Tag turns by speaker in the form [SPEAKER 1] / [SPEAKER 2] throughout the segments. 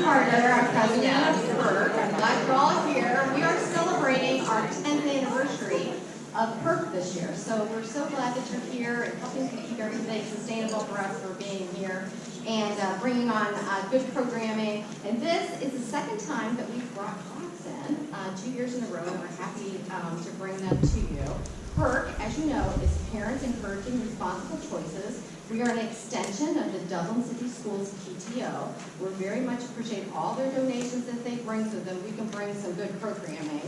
[SPEAKER 1] Our president of PERC. I'm glad you're all here. We are celebrating our 10th anniversary of PERC this year. So we're so glad that you're here and helping to keep everything sustainable for us for being here and bringing on good programming. And this is the second time that we've brought talks in, 2 years in a row, and we're happy to bring them to you. PERC, as you know, is Parents Encouraging Responsible Choices. We are an extension of the Dublin City Schools PTO. We very much appreciate all their donations that they bring so that we can bring some good programming.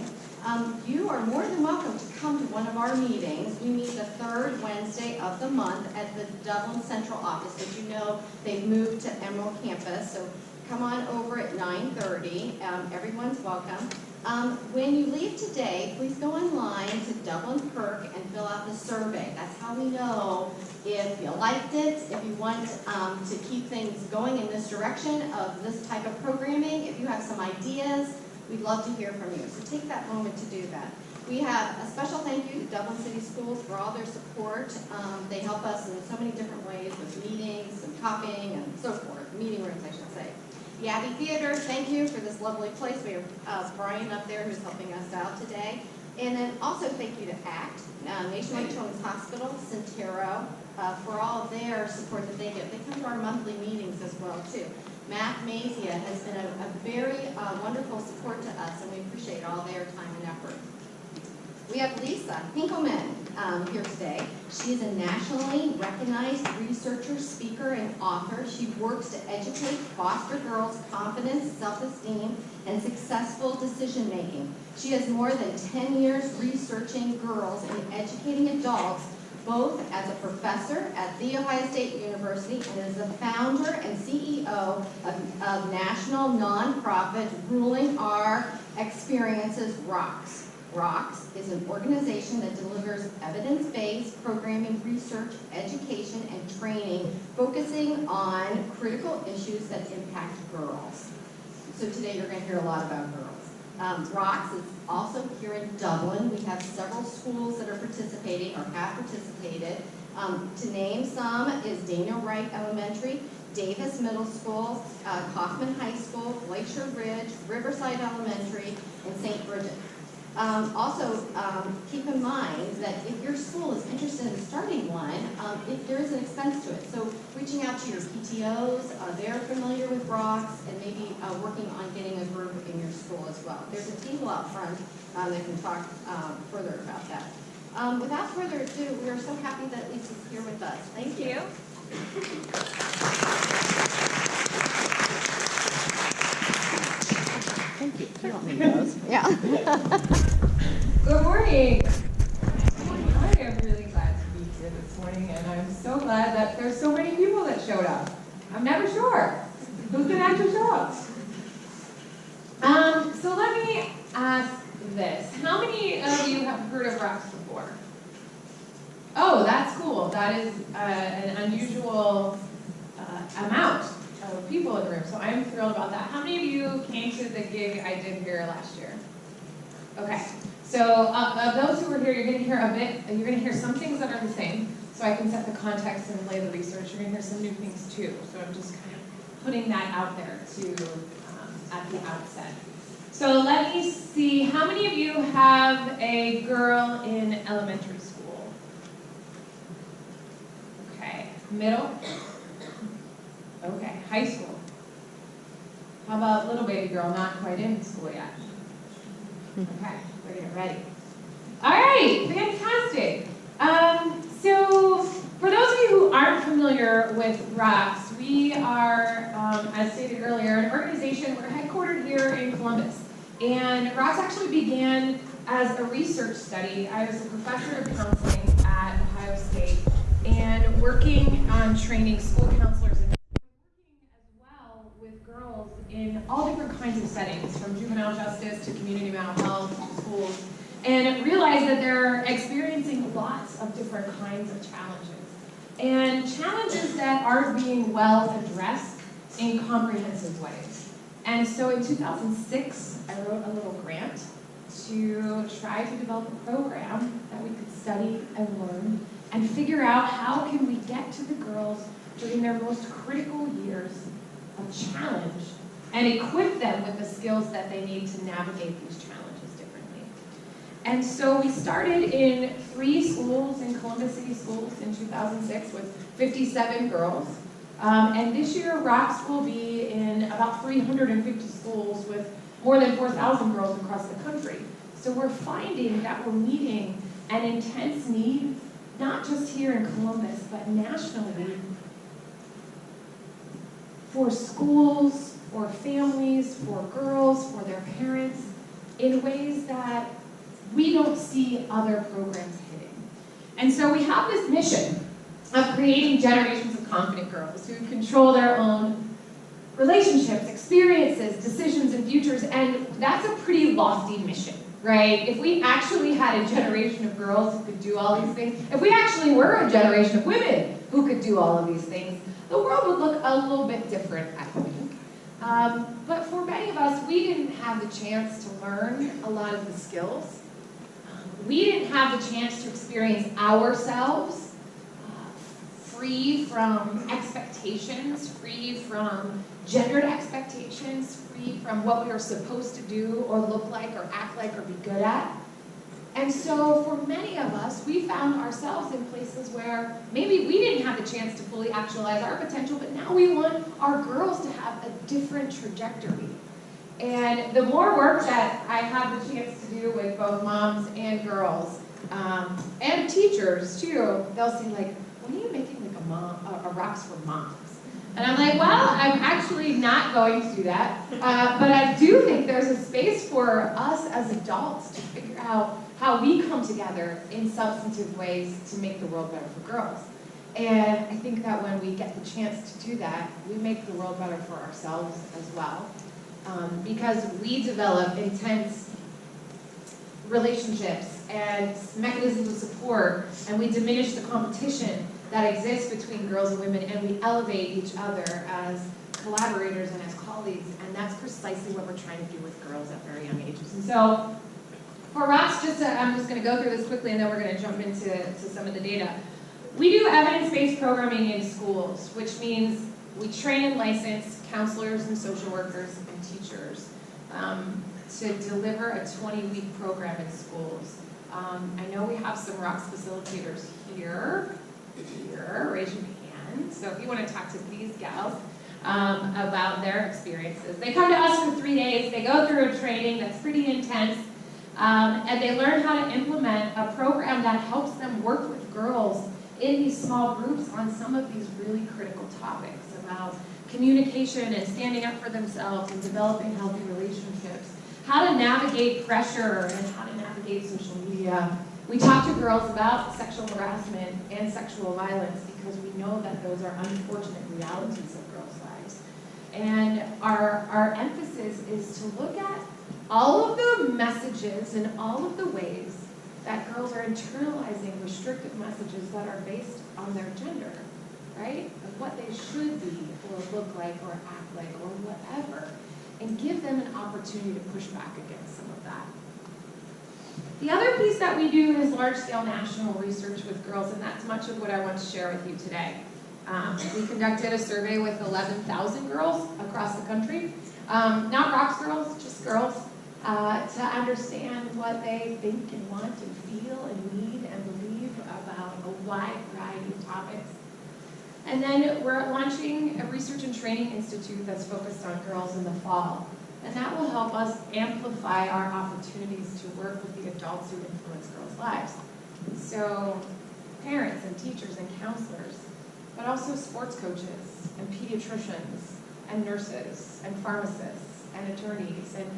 [SPEAKER 1] You are more than welcome to come to one of our meetings. We meet the third Wednesday of the month at the Dublin Central Office. As you know, they've moved to Emerald Campus, so come on over at 9:30. Everyone's welcome. When you leave today, please go online to Dublin PERC and fill out the survey. That's how we know if you liked it, if you want to keep things going in this direction of this type of programming. If you have some ideas, we'd love to hear from you. So take that moment to do that. We have a special thank you to Dublin City Schools for all their support. They help us in so many different ways with meetings and copying and so forth, meeting rooms, I should say. The Abbey Theater, thank you for this lovely place. We have Brian up there who's helping us out today. And then also thank you to ACT, Nationwide Children's Hospital, Centero, for all of their support that they give. They come to our monthly meetings as well, too. Matt Mazia has been a very wonderful support to us, and we appreciate all their time and effort. We have Lisa Hinkleman here today. She is a nationally recognized researcher, speaker, and author. She works to educate, foster girls' confidence, self-esteem, and successful decision-making. She has more than 10 years researching girls and educating adults, both as a professor at The Ohio State University and as the founder and CEO of national nonprofit Ruling Our Experiences Rox. Rox is an organization that delivers evidence-based programming, research, education, and training focusing on critical issues that impact girls. So today you're going to hear a lot about girls. Rox is also here in Dublin. We have several schools that are participating or have participated. To name some is Daniel Wright Elementary, Davis Middle School, Kaufman High School, Glacier Ridge, Riverside Elementary, and St. Bridget. Also, keep in mind that if your school is interested in starting one, there is an expense to it. So reaching out to your PTOs, they're familiar with Rox, and maybe working on getting a group in your school as well. There's a table out front that can talk further about that. Without further ado, we are so happy that Lisa's here with us. Thank you. Thank you. You want me to those? Yeah.
[SPEAKER 2] Good morning. I am really glad to be here this morning, and I'm so glad that there's so many people that showed up. I'm never sure who's going to actually show up. So let me ask this. How many of you have heard of Rox before? Oh, that's cool. That is an unusual amount of people in the room, so I'm thrilled about that. How many of you came to the gig I did here last year? Okay, so of those who were here, you're going to hear a bit, you're going to hear some things that are the same, so I can set the context and lay the research. You're going to hear some new things too, so I'm just kind of putting that out there to at the outset. So let me see, how many of you have a girl in elementary school? Okay, middle? Okay, high school. How about little baby girl, not quite in school yet? Okay, we're getting ready. All right, fantastic. So for those of you who aren't familiar with Rox, we are, as stated earlier, an organization. We're headquartered here in Columbus. And Rox actually began as a research study. I was a professor of counseling at Ohio State and working on training school counselors and working as well with girls in all different kinds of settings, from juvenile justice to community mental health to schools, and realized that they're experiencing lots of different kinds of challenges. And challenges that aren't being well addressed in comprehensive ways. And so in 2006, I wrote a little grant to try to develop a program that we could study and learn and figure out how can we get to the girls during their most critical years of challenge and equip them with the skills that they need to navigate these challenges differently. And so we started in 3 schools in Columbus City Schools in 2006 with 57 girls. And this year, Rox will be in about 350 schools with more than 4,000 girls across the country. So we're finding that we're meeting an intense need, not just here in Columbus, but nationally, for schools, for families, for girls, for their parents, in ways that we don't see other programs hitting. And so we have this mission of creating generations of confident girls who control their own relationships, experiences, decisions, and futures, and that's a pretty lofty mission, right? If we actually had a generation of girls who could do all these things, if we actually were a generation of women who could do all of these things, the world would look a little bit different, I think. But for many of us, we didn't have the chance to learn a lot of the skills. We didn't have the chance to experience ourselves free from expectations, free from gendered expectations, free from what we were supposed to do or look like or act like or be good at. And so for many of us, we found ourselves in places where maybe we didn't have the chance to fully actualize our potential, but now we want our girls to have a different trajectory. And the more work that I have the chance to do with both moms and girls, and teachers too, they'll say like, when are you making like a Rox for moms? And I'm like, well, I'm actually not going to do that. But I do think there's a space for us as adults to figure out how we come together in substantive ways to make the world better for girls. And I think that when we get the chance to do that, we make the world better for ourselves as well. Because we develop intense relationships and mechanisms of support, and we diminish the competition that exists between girls and women, and we elevate each other as collaborators and as colleagues, and that's precisely what we're trying to do with girls at very young ages. And so, for Rox, I'm just going to go through this quickly, and then we're going to jump into some of the data. We do evidence-based programming in schools, which means we train and license counselors and social workers and teachers to deliver a 20-week program in schools. I know we have some Rox facilitators here, raise your hand. So if you want to talk to these gals about their experiences. They come to us for 3 days, they go through a training that's pretty intense, and they learn how to implement a program that helps them work with girls in these small groups on some of these really critical topics about communication and standing up for themselves and developing healthy relationships, how to navigate pressure and how to navigate social media. We talk to girls about sexual harassment and sexual violence because we know that those are unfortunate realities of girls' lives. And our emphasis is to look at all of the messages and all of the ways that girls are internalizing restrictive messages that are based on their gender, right? Of what they should be or look like or act like or whatever, and give them an opportunity to push back against some of that. The other piece that we do is large-scale national research with girls, and that's much of what I want to share with you today. We conducted a survey with 11,000 girls across the country, not Rox girls, just girls, to understand what they think and want and feel and need and believe about a wide variety of topics. And then we're launching a research and training institute that's focused on girls in the fall. And that will help us amplify our opportunities to work with the adults who influence girls' lives. So parents and teachers and counselors, but also sports coaches and pediatricians and nurses and pharmacists and attorneys and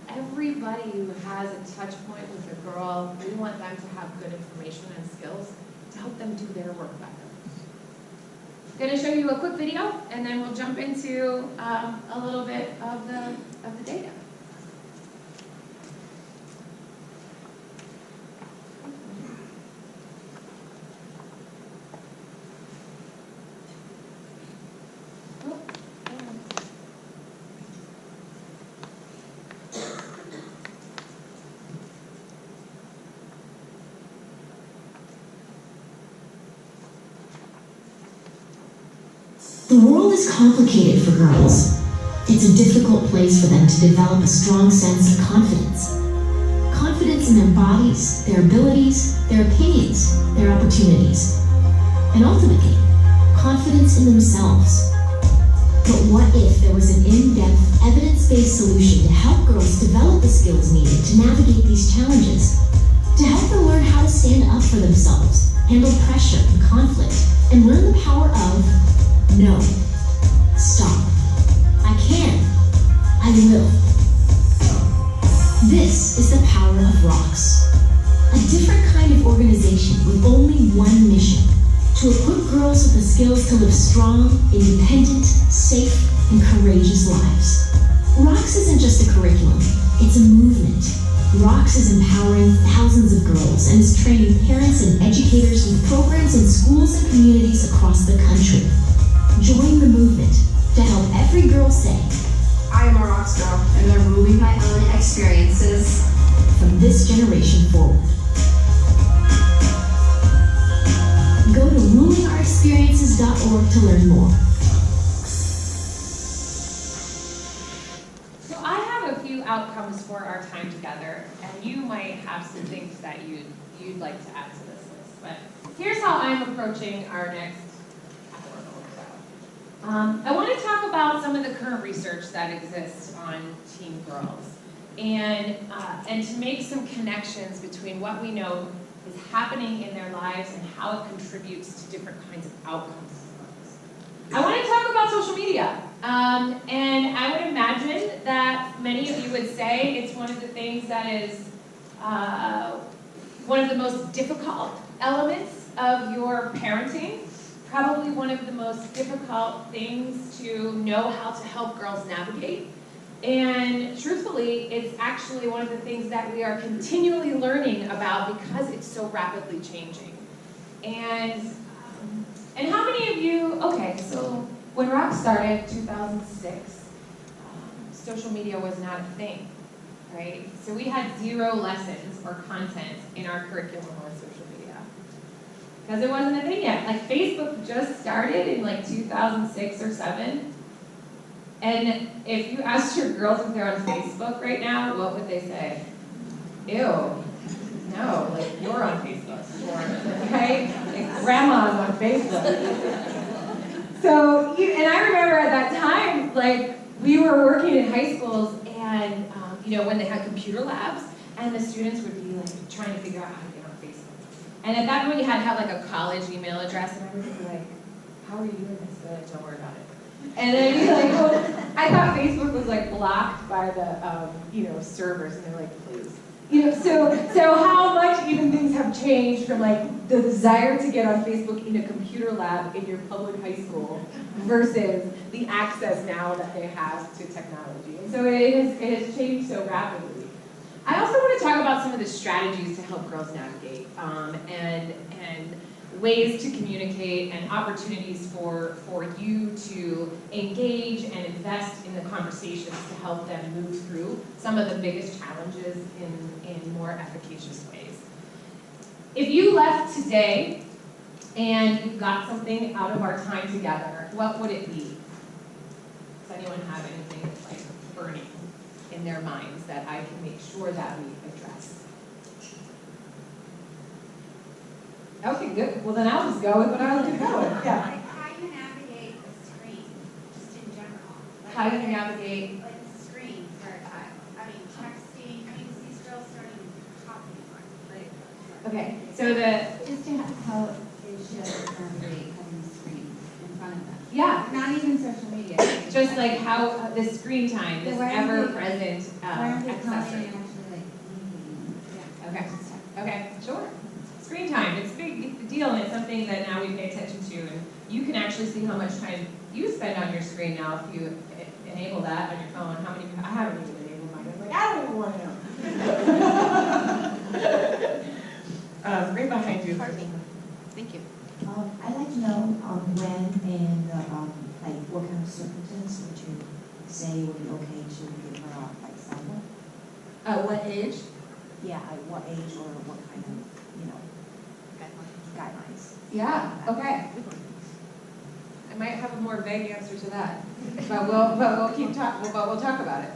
[SPEAKER 2] everybody who has a touch point with a girl. We want them to have good information and skills to help them do their work better. I'm going to show you a quick video, and then we'll jump into a little bit of the data.
[SPEAKER 3] The world is complicated for girls. It's a difficult place for them to develop a strong sense of confidence. Confidence in their bodies, their abilities, their opinions, their opportunities. And ultimately, confidence in themselves. But what if there was an in-depth, evidence-based solution to help girls develop the skills needed to navigate these challenges? To help them learn how to stand up for themselves, handle pressure and conflict, and learn the power of no. Stop. I can. I will. This is the power of Rox, a different kind of organization with only one mission: to equip girls with the skills to live strong, independent, safe, and courageous lives. Rox isn't just a curriculum, it's a movement. Rox is empowering thousands of girls and is training parents and educators with programs in schools and communities across the country. Join the movement to help every girl say,
[SPEAKER 4] I am a Rox girl, and I'm ruling my own experiences
[SPEAKER 3] from this generation forward. Go to rulingourexperiences.org to learn more.
[SPEAKER 2] So I have a few outcomes for our time together, and you might have some things that you'd like to add to this list. But here's how I'm approaching our next hour or so. I want to talk about some of the current research that exists on teen girls, and to make some connections between what we know is happening in their lives and how it contributes to different kinds of outcomes. I want to talk about social media. And I would imagine that many of you would say it's one of the things that is one of the most difficult elements of your parenting, probably one of the most difficult things to know how to help girls navigate. And truthfully, it's actually one of the things that we are continually learning about because it's so rapidly changing. And how many of you, okay, so when Rox started, 2006, social media was not a thing, right? So we had 0 lessons or content in our curriculum on social media because it wasn't a thing yet. Like Facebook just started in like 2006 or 7. And if you asked your girls if they're on Facebook right now, what would they say? Ew, no, like you're on Facebook, okay? Like grandma's on Facebook. So, and I remember at that time, like we were working in high schools and, when they had computer labs and the students would be like trying to figure out how to get on Facebook. And at that point you had to have like a college email address and everything would be like, how are you doing this? They're like, don't worry about it. And then you'd be like, oh, I thought Facebook was like blocked by the, servers, and they're like, please. So how much even things have changed from like the desire to get on Facebook in a computer lab in your public high school versus the access now that they have to technology. And so it has changed so rapidly. I also want to talk about some of the strategies to help girls navigate and ways to communicate and opportunities for you to engage and invest in the conversations to help them move through some of the biggest challenges in more efficacious ways. If you left today and you got something out of our time together, what would it be? Does anyone have anything like burning in their minds that I can make sure that we address? Okay, good. Well, then I'll just go with what I was going. Yeah.
[SPEAKER 5] Like how you navigate the screen, just in general. Like,
[SPEAKER 2] How you navigate.
[SPEAKER 5] Like the screen for a child. I mean, texting. I mean, these girls don't even talk anymore. Like,
[SPEAKER 2] Okay, so the,
[SPEAKER 6] Just to how they should navigate having the screen in front of them.
[SPEAKER 2] yeah,
[SPEAKER 6] Not even social media.
[SPEAKER 2] just like how the screen time, this
[SPEAKER 6] So why aren't they-
[SPEAKER 2] ever-present
[SPEAKER 6] Why aren't they calling
[SPEAKER 2] accessory.
[SPEAKER 6] and actually like leaving? Yeah.
[SPEAKER 2] Okay, okay, sure. Screen time, it's a big deal, and it's something that now we pay attention to, and you can actually see how much time you spend on your screen now if you enable that on your phone. How many, I haven't even enabled mine, I'm like, I don't even want to know. Right behind you.
[SPEAKER 4] Pardon me. Thank you.
[SPEAKER 7] I'd like to know when and like what kind of circumstance would you say would be okay to give her like someone?
[SPEAKER 2] What age?
[SPEAKER 7] Yeah, at what age or what kind of guidelines?
[SPEAKER 2] Yeah, okay. I might have a more vague answer to that, but we'll keep talking. But we'll talk about it.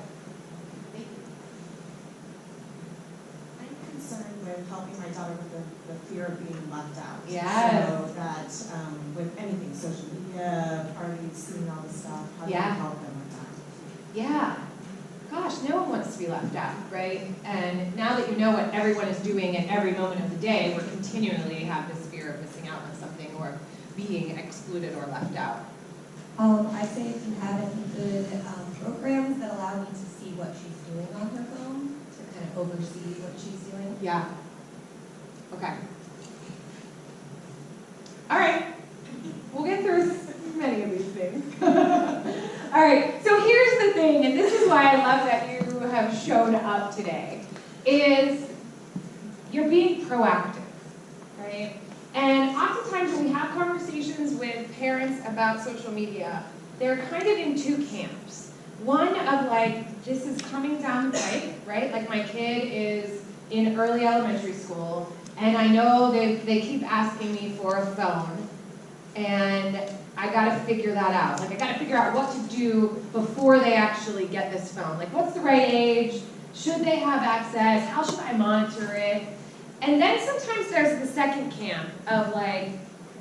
[SPEAKER 8] I'm concerned with helping my daughter with the fear of being left out.
[SPEAKER 2] Yes.
[SPEAKER 8] So that with anything, social media, parties, seeing all this stuff, how do you
[SPEAKER 2] Yeah.
[SPEAKER 8] help them with that?
[SPEAKER 2] Yeah. Gosh, no one wants to be left out, right? And now that you know what everyone is doing at every moment of the day, we're continually have this fear of missing out on something or being excluded or left out.
[SPEAKER 9] I'd say if you have any good programs that allow me to see what she's doing on her phone, to kind of oversee what she's doing.
[SPEAKER 2] Yeah. Okay. All right. We'll get through many of these things. All right. So here's the thing, and this is why I love that you have shown up today, is you're being proactive, right? And oftentimes when we have conversations with parents about social media, they're kind of in two camps. One of like, this is coming down the pike, right? Like my kid is in early elementary school, and I know they keep asking me for a phone, and I gotta figure that out. Like I gotta figure out what to do before they actually get this phone. Like what's the right age? Should they have access? How should I monitor it? And then sometimes there's the second camp of like,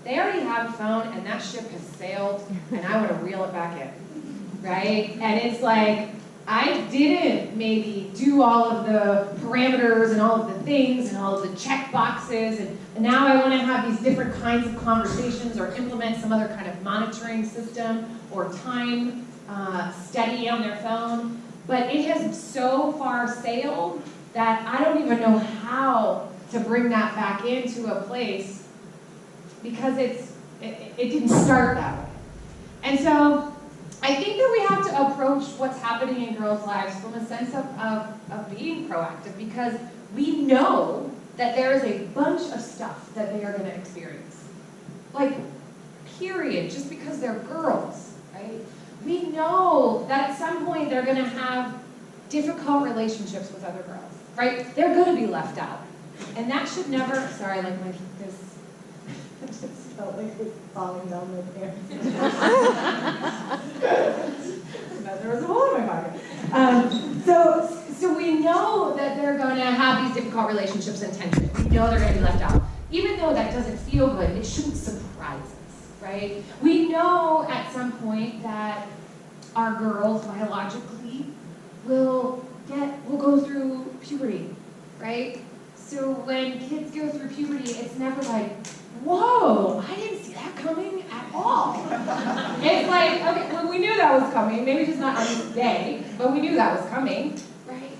[SPEAKER 2] they already have a phone and that ship has sailed and I want to reel it back in, right? And it's like, I didn't maybe do all of the parameters and all of the things and all of the check boxes and now I want to have these different kinds of conversations or implement some other kind of monitoring system or time study on their phone. But it has so far sailed that I don't even know how to bring that back into a place because it didn't start that way. And so I think that we have to approach what's happening in girls' lives from a sense of being proactive because we know that there is a bunch of stuff that they are going to experience. Like, period, just because they're girls, right? We know that at some point they're going to have difficult relationships with other girls, right? They're going to be left out. And that should never, sorry, like this, I just felt like it was falling down my pants. There was a hole in my pocket. So we know that they're going to have these difficult relationships and tension. We know they're going to be left out. Even though that doesn't feel good, it shouldn't surprise us, right? We know at some point that our girls biologically will go through puberty, right? So when kids go through puberty, it's never like, whoa, I didn't see that coming at all. It's like, okay, well, we knew that was coming, maybe just not on this day, but we knew that was coming, right?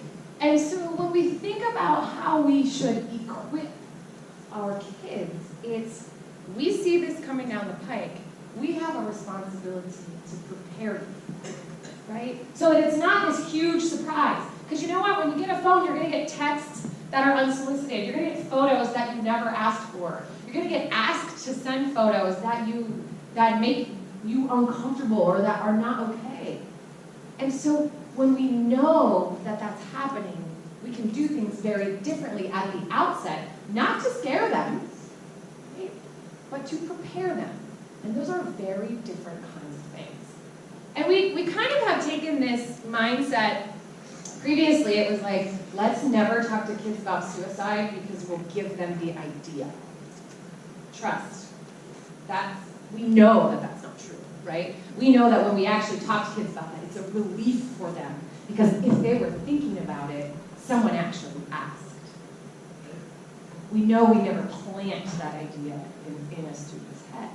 [SPEAKER 2] And so when we think about how we should equip our kids, it's, we see this coming down the pike, we have a responsibility to prepare them, right? So that it's not this huge surprise. Because you know what, when you get a phone, you're going to get texts that are unsolicited. You're going to get photos that you never asked for. You're going to get asked to send photos that make you uncomfortable or that are not okay. And so when we know that that's happening, we can do things very differently at the outset, not to scare them, right? But to prepare them. And those are very different kinds of things. And we kind of have taken this mindset. Previously, it was like, let's never talk to kids about suicide because we'll give them the idea. Trust. We know that that's not true, right? We know that when we actually talk to kids about that, it's a relief for them because if they were thinking about it, someone actually asked. We know we never plant that idea in a student's head.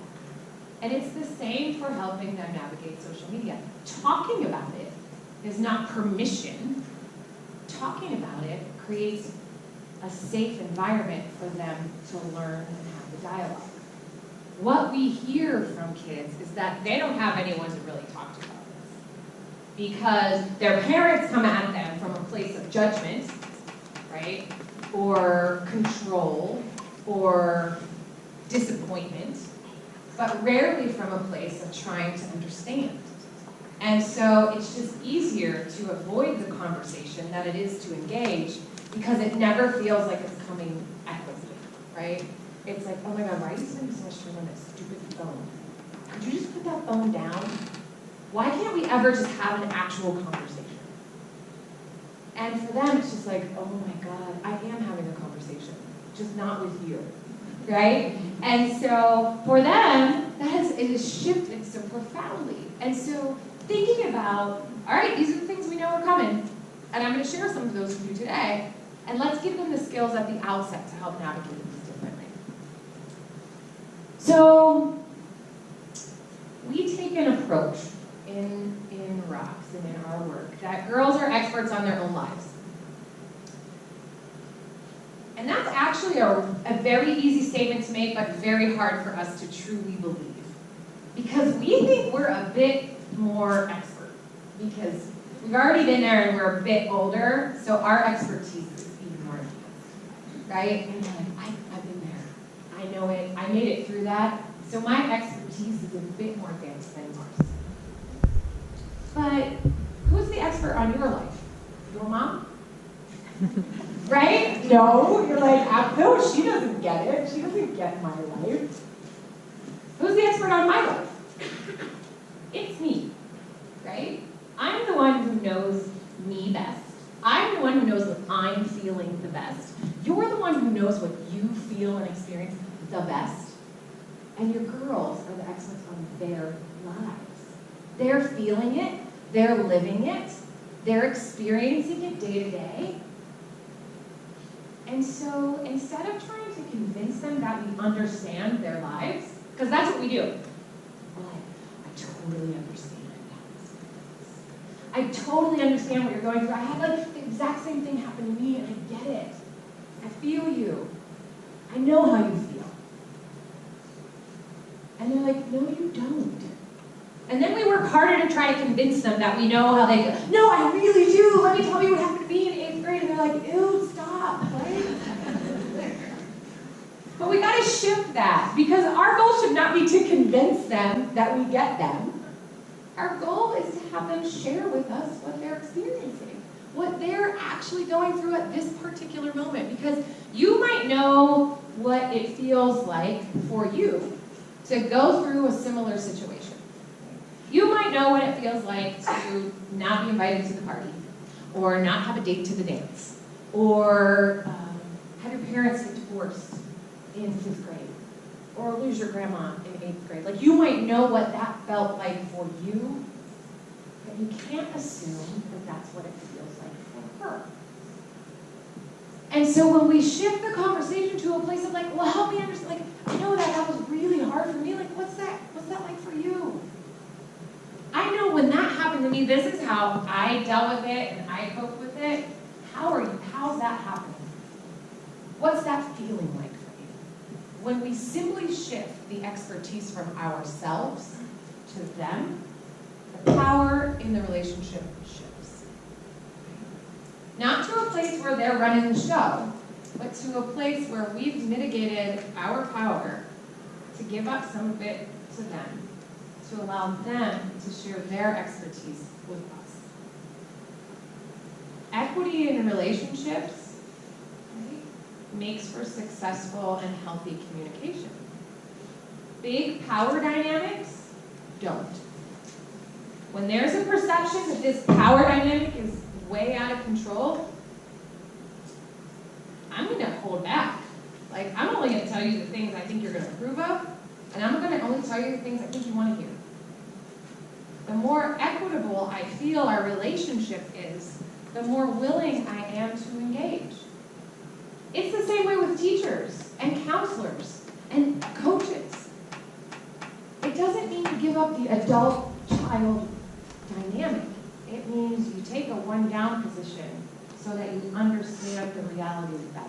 [SPEAKER 2] And it's the same for helping them navigate social media. Talking about it is not permission. Talking about it creates a safe environment for them to learn and have the dialogue. What we hear from kids is that they don't have anyone to really talk to about this because their parents come at them from a place of judgment, right? Or control or disappointment, but rarely from a place of trying to understand. And so it's just easier to avoid the conversation than it is to engage because it never feels like it's coming equitably, right? It's like, oh my God, why are you spending so much time on that stupid phone? could you just put that phone down? Why can't we ever just have an actual conversation? And for them, it's just like, oh my God, I am having a conversation, just not with you, right? And so for them, it has shifted so profoundly. And so thinking about, all right, these are the things we know are coming, and I'm going to share some of those with you today, and let's give them the skills at the outset to help navigate these differently. So we take an approach in Rox and in our work that girls are experts on their own lives. And that's actually a very easy statement to make, but very hard for us to truly believe. Because we think we're a bit more expert. Because we've already been there and we're a bit older, so our expertise is even more advanced. Right? And you're like, I've been there. I know it. I made it through that. So my expertise is a bit more advanced than yours. But who's the expert on your life? Your mom? Right? No, you're like, no, she doesn't get it. She doesn't get my life. Who's the expert on my life? It's me, right? I'm the one who knows me best. I'm the one who knows what I'm feeling the best. You're the one who knows what you feel and experience the best. And your girls are the experts on their lives. They're feeling it, they're living it, they're experiencing it day to day. And so instead of trying to convince them that we understand their lives, because that's what we do. We're like, I totally understand that. I totally understand what you're going through. I had like the exact same thing happen to me and I get it. I feel you. I know how you feel. And they're like, no, you don't. And then we work harder to try to convince them that we know how they go. No, I really do. Let me tell you what happened to me in 8th grade. And they're like, ew, stop, right? But we gotta shift that because our goal should not be to convince them that we get them. Our goal is to have them share with us what they're experiencing, what they're actually going through at this particular moment. Because you might know what it feels like for you to go through a similar situation. You might know what it feels like to not be invited to the party, or not have a date to the dance, or have your parents get divorced in 5th grade, or lose your grandma in 8th grade. Like, you might know what that felt like for you, but you can't assume that that's what it feels like for her. And so when we shift the conversation to a place of like, well, help me understand, like, I know that was really hard for me, like, what's that like for you? I know when that happened to me, this is how I dealt with it and I coped with it. How's that happening? What's that feeling like for you? When we simply shift the expertise from ourselves to them, the power in the relationship shifts. Not to a place where they're running the show, but to a place where we've mitigated our power to give up some of it to them, to allow them to share their expertise with us. Equity in relationships, right, makes for successful and healthy communication. Big power dynamics don't. When there's a perception that this power dynamic is way out of control, I'm going to hold back. Like, I'm only going to tell you the things I think you're going to approve of, and I'm going to only tell you the things I think you want to hear. The more equitable I feel our relationship is, the more willing I am to engage. It's the same way with teachers and counselors and coaches. It doesn't mean you give up the adult-child dynamic. It means you take a one-down position so that you understand the reality better.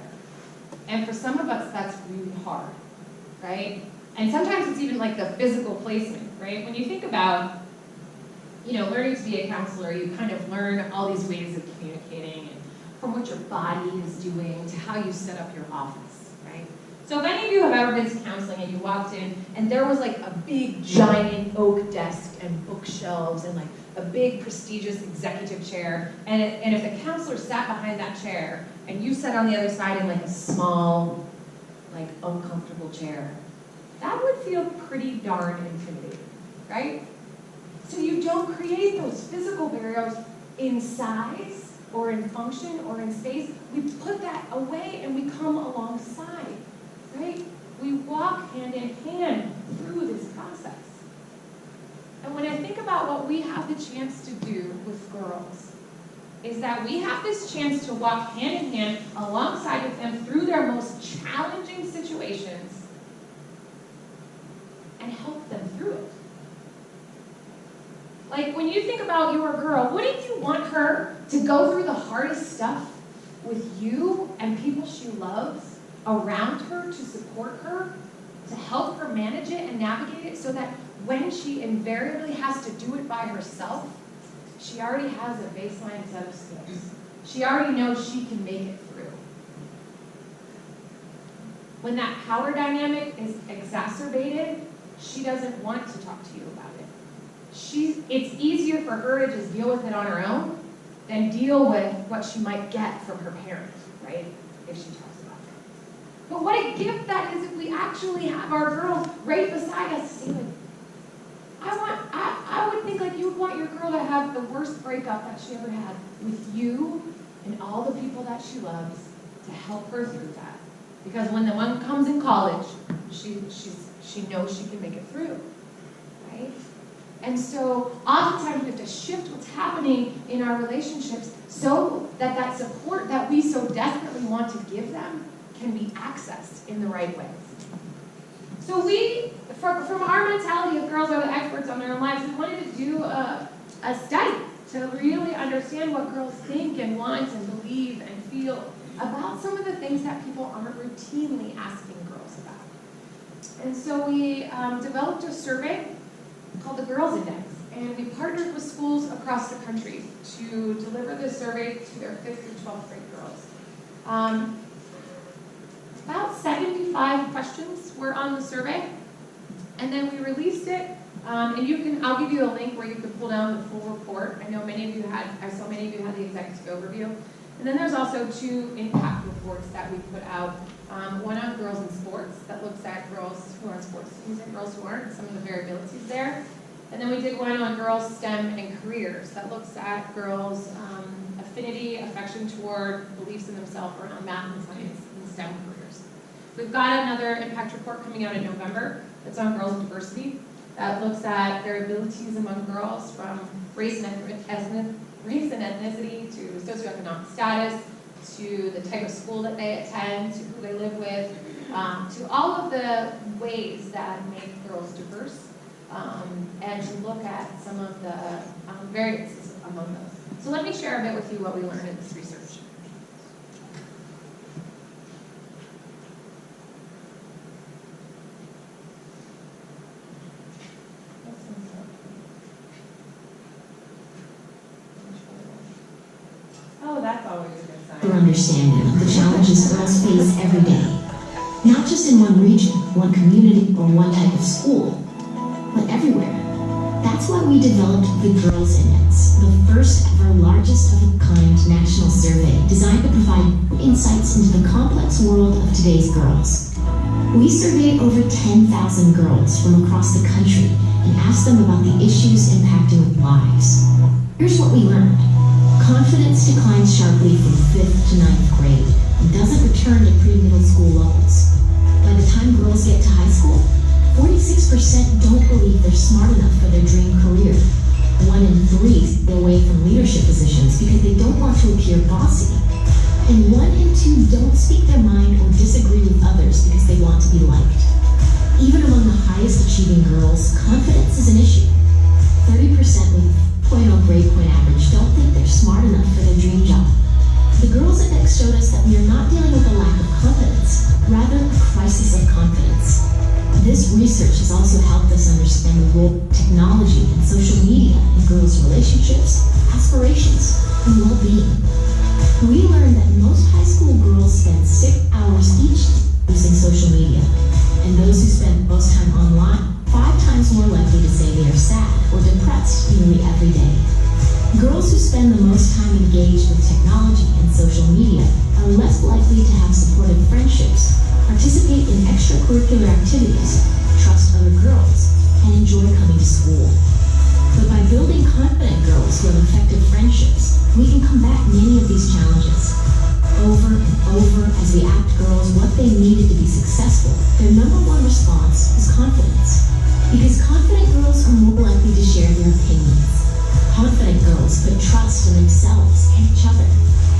[SPEAKER 2] And for some of us, that's really hard, right? And sometimes it's even like the physical placement, right? When you think about, learning to be a counselor, you kind of learn all these ways of communicating, and from what your body is doing to how you set up your office, right? So if any of you have ever been to counseling and you walked in and there was like a big giant oak desk and bookshelves and like a big prestigious executive chair, and if the counselor sat behind that chair and you sat on the other side in like a small, like uncomfortable chair, that would feel pretty darn intimidating. right? So you don't create those physical barriers in size or in function or in space. We put that away and we come alongside, right? We walk hand in hand through this process. And when I think about what we have the chance to do with girls, is that we have this chance to walk hand in hand alongside with them through their most challenging situations and help them through it. Like when you think about your girl, wouldn't you want her to go through the hardest stuff with you and people she loves around her to support her, to help her manage it and navigate it so that when she invariably has to do it by herself, she already has a baseline set of skills. She already knows she can make it through. When that power dynamic is exacerbated, she doesn't want to talk to you about it. It's easier for her to just deal with it on her own than deal with what she might get from her parent, right, if she talks about it. But what a gift that is if we actually have our girls right beside us to say, like, I would think like you would want your girl to have the worst breakup that she ever had with you and all the people that she loves to help her through that. Because when the one comes in college, she knows she can make it through, right? And so oftentimes we have to shift what's happening in our relationships so that that support that we so desperately want to give them can be accessed in the right ways. So we, from our mentality of girls are the experts on their own lives, we wanted to do a study to really understand what girls think and want and believe and feel about some of the things that people aren't routinely asking girls about. And so we developed a survey called the Girls Index, and we partnered with schools across the country to deliver this survey to their 5th through 12th grade girls. About 75 questions were on the survey, and then we released it, and I'll give you a link where you can pull down the full report. I saw many of you had the executive overview. And then there's also 2 impact reports that we put out. One on girls in sports that looks at girls who are on sports teams and girls who aren't, some of the variabilities there. And then we did one on girls STEM and careers that looks at girls' affinity, affection toward beliefs in themselves around math and science and STEM careers. We've got another impact report coming out in November that's on girls' diversity that looks at variabilities among girls from race and ethnicity to socioeconomic status, to the type of school that they attend, to who they live with, to all of the ways that make girls diverse, and to look at some of the variances among those. So let me share a bit with you what we learned in this research. Oh, that's always a good sign.
[SPEAKER 3] Their understanding of the challenges girls face every day, not just in one region, one community, or one type of school, but everywhere. That's why we developed the Girls Index, the first ever largest of a kind national survey designed to provide insights into the complex world of today's girls. We surveyed over 10,000 girls from across the country and asked them about the issues impacting their lives. Here's what we learned. Confidence declines sharply from 5th to 9th grade and doesn't return to pre-middle school levels. By the time girls get to high school, 46% don't believe they're smart enough for their dream career. 1 in 3 stay away from leadership positions because they don't want to appear bossy. And 1 in 2 don't speak their mind or disagree with others because they want to be liked. Even among the highest achieving girls, confidence is an issue. 30% with 0.0 grade point average don't think they're smart enough for their dream job. The Girls Index showed us that we are not dealing with a lack of confidence, rather a crisis of confidence. This research has also helped us understand the role of technology and social media in girls' relationships, aspirations, and well-being. We learned that most high school girls spend 6 hours each using social media, and those who spend most time online 5 times more likely to say they are sad or depressed nearly every day. Girls who spend the most time engaged with technology and social media are less likely to have supportive friendships, participate in extracurricular activities, trust other girls, and enjoy coming to school. But by building confident girls who have effective friendships, we can combat many of these challenges. Over and over, as we asked girls what they needed to be successful, their number one response was confidence. Because confident girls are more likely to share their opinions. Confident girls put trust in themselves and each other.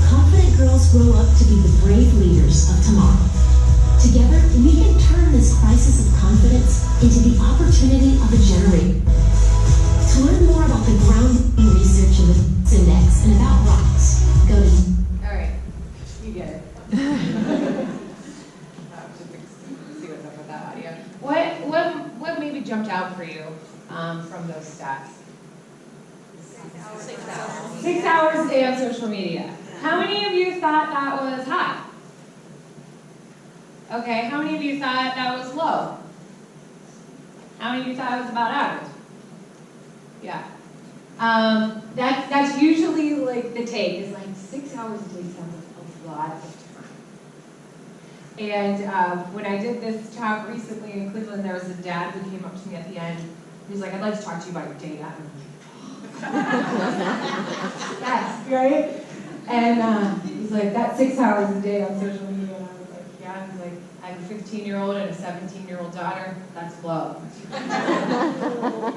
[SPEAKER 3] Confident girls grow up to be the brave leaders of tomorrow. Together, we can turn this crisis of confidence into the opportunity of a generation. To learn more about the groundbreaking research of the index and about Rox, go to...
[SPEAKER 2] All right, you get it. See what's up with that audio. What maybe jumped out for you from those stats?
[SPEAKER 5] 6 hours.
[SPEAKER 2] 6 hours a day on social media. How many of you thought that was high? Okay, how many of you thought that was low? How many of you thought it was about average? Yeah. That's usually like the take, is like 6 hours a day sounds like a lot of time. And when I did this talk recently in Cleveland, there was a dad who came up to me at the end. He's like, I'd like to talk to you about your data. And I'm like, yes, right? And he's like, that's 6 hours a day on social media. And I was like, yeah. He's like, I have a 15-year-old and a 17-year-old daughter. That's low.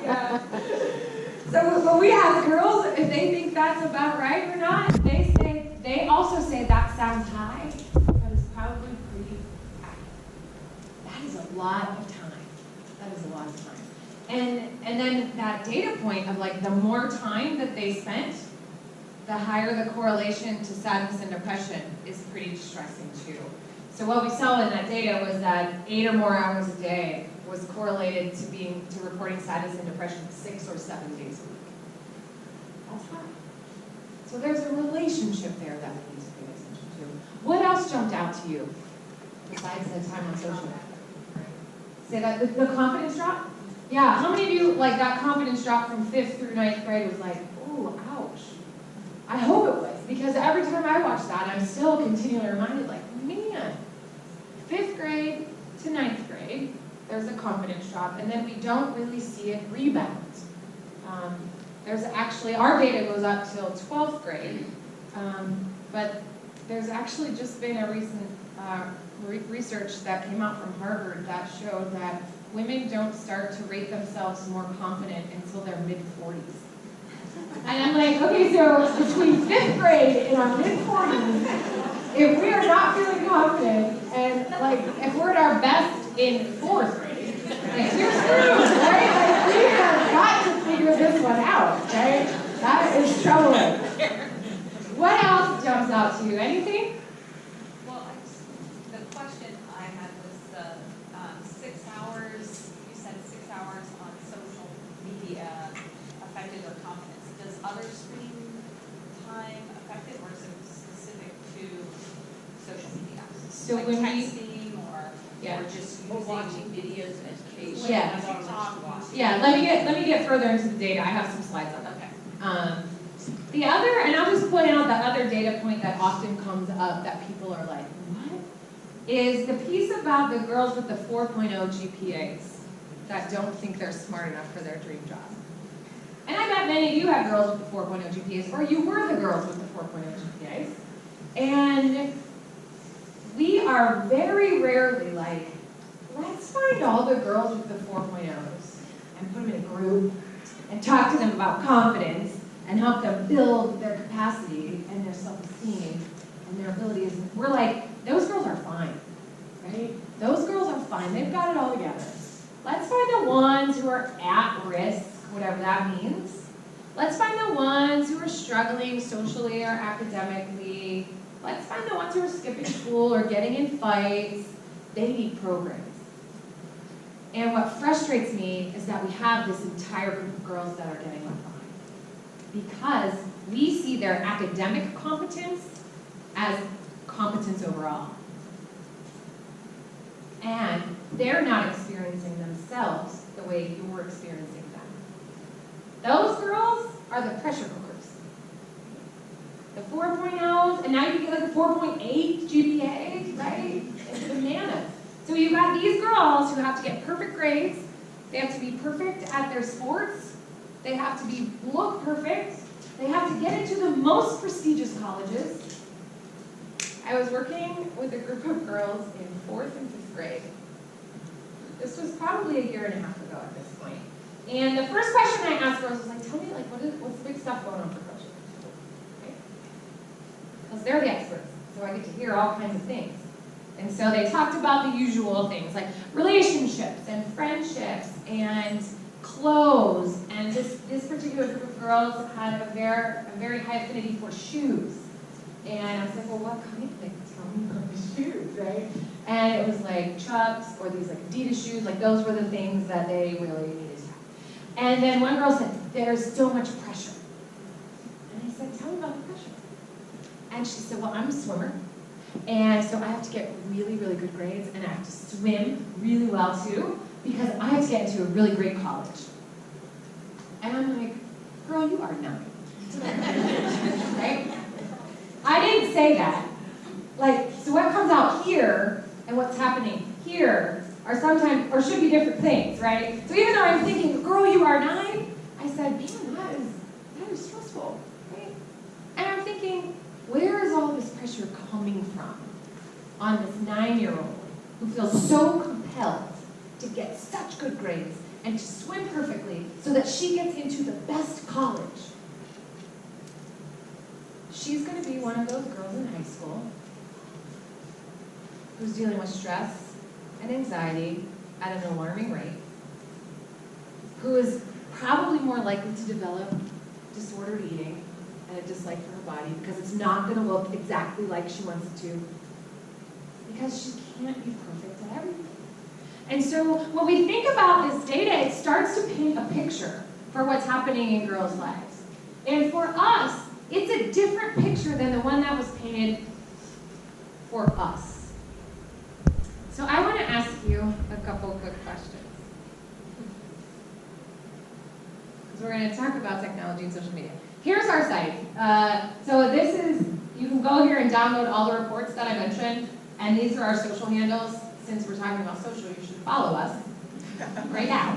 [SPEAKER 2] Yeah. So when we ask girls if they think that's about right or not, they also say that sounds high, but it's probably pretty accurate. That is a lot of time. That is a lot of time. And then that data point of like the more time that they spent, the higher the correlation to sadness and depression is pretty distressing too. So what we saw in that data was that 8 or more hours a day was correlated to reporting sadness and depression 6 or 7 days a week. That's high. So there's a relationship there that we need to pay attention to. What else jumped out to you besides the time on social media? Say that the confidence drop? Yeah, how many of you, like that confidence drop from 5th through 9th grade was like, ooh, ouch. I hope it was, because every time I watch that, I'm still continually reminded, like, man, 5th grade to 9th grade, there's a confidence drop, and then we don't really see it rebound. There's actually, our data goes up till 12th grade, but there's actually just been a recent research that came out from Harvard that showed that women don't start to rate themselves more confident until their mid-40s. And I'm like, okay, so between 5th grade and our mid-40s, if we are not feeling confident, and like, if we're at our best in 4th grade, like, you're screwed, right? Like, we have got to figure this one out, right? That is troubling. What else jumps out to you? Anything?
[SPEAKER 5] Well, the question I had was the 6 hours, you said 6 hours on social media affected their confidence. Does other screen time affect it, or is it specific to social media?
[SPEAKER 2] So
[SPEAKER 5] like
[SPEAKER 2] when
[SPEAKER 5] texting or
[SPEAKER 10] just watching videos and education.
[SPEAKER 2] Yeah. Yeah, let me get further into the data. I have some slides on that.
[SPEAKER 5] Okay.
[SPEAKER 2] The other, and I'll just point out the other data point that often comes up that people are like, what? Is the piece about the girls with the 4.0 GPAs that don't think they're smart enough for their dream job. And I bet many of you have girls with the 4.0 GPAs, or you were the girls with the 4.0 GPAs. And we are very rarely like, let's find all the girls with the 4.0s and put them in a group and talk to them about confidence and help them build their capacity and their self-esteem and their abilities. We're like, those girls are fine, right? Those girls are fine. They've got it all together. Let's find the ones who are at risk, whatever that means. Let's find the ones who are struggling socially or academically. Let's find the ones who are skipping school or getting in fights. They need programs. And what frustrates me is that we have this entire group of girls that are getting left behind. Because we see their academic competence as competence overall. And they're not experiencing themselves the way you're experiencing them. Those girls are the pressure cookers. The 4.0s, and now you get like a 4.8 GPA, right? It's bananas. So you've got these girls who have to get perfect grades. They have to be perfect at their sports. They have to look perfect. They have to get into the most prestigious colleges. I was working with a group of girls in 4th and 5th grade. This was probably a year and a half ago at this point. And the first question I asked girls was like, tell me, like, what's the big stuff going on for coaches? Because they're the experts, so I get to hear all kinds of things. And so they talked about the usual things, like relationships and friendships and clothes. And this particular group of girls had a very high affinity for shoes. And I was like, well, what kind? Like, tell me about the shoes, right? And it was like Chucks or these like Adidas shoes. Like those were the things that they really needed to have. And then one girl said, there's so much pressure. And I said, tell me about the pressure. And she said, well, I'm a swimmer. And so I have to get really, really good grades, and I have to swim really well too, because I have to get into a really great college. And I'm like, girl, you are 9. Right? I didn't say that. Like, so what comes out here and what's happening here are sometimes, or should be different things, right? So even though I'm thinking, girl, you are 9, I said, man, that is stressful, right? And I'm thinking, where is all this pressure coming from on this 9-year-old who feels so compelled to get such good grades and to swim perfectly so that she gets into the best college? She's going to be one of those girls in high school who's dealing with stress and anxiety at an alarming rate, who is probably more likely to develop disordered eating and a dislike for her body because it's not going to look exactly like she wants it to, because she can't be perfect at everything. And so when we think about this data, it starts to paint a picture for what's happening in girls' lives. And for us, it's a different picture than the one that was painted for us. So I want to ask you a couple quick questions. Because we're going to talk about technology and social media. Here's our site. So this is, you can go here and download all the reports that I mentioned, and these are our social handles. Since we're talking about social, you should follow us right now.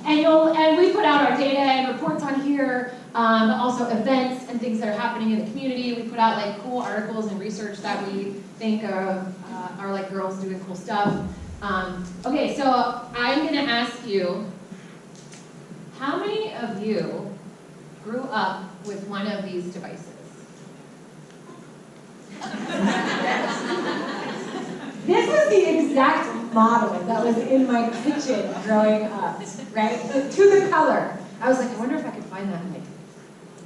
[SPEAKER 2] And we put out our data and reports on here, but also events and things that are happening in the community. We put out like cool articles and research that we think are like girls doing cool stuff. Okay, so I'm going to ask you, how many of you grew up with one of these devices? This was the exact model that was in my kitchen growing up, right? To the color. I was like, I wonder if I could find that like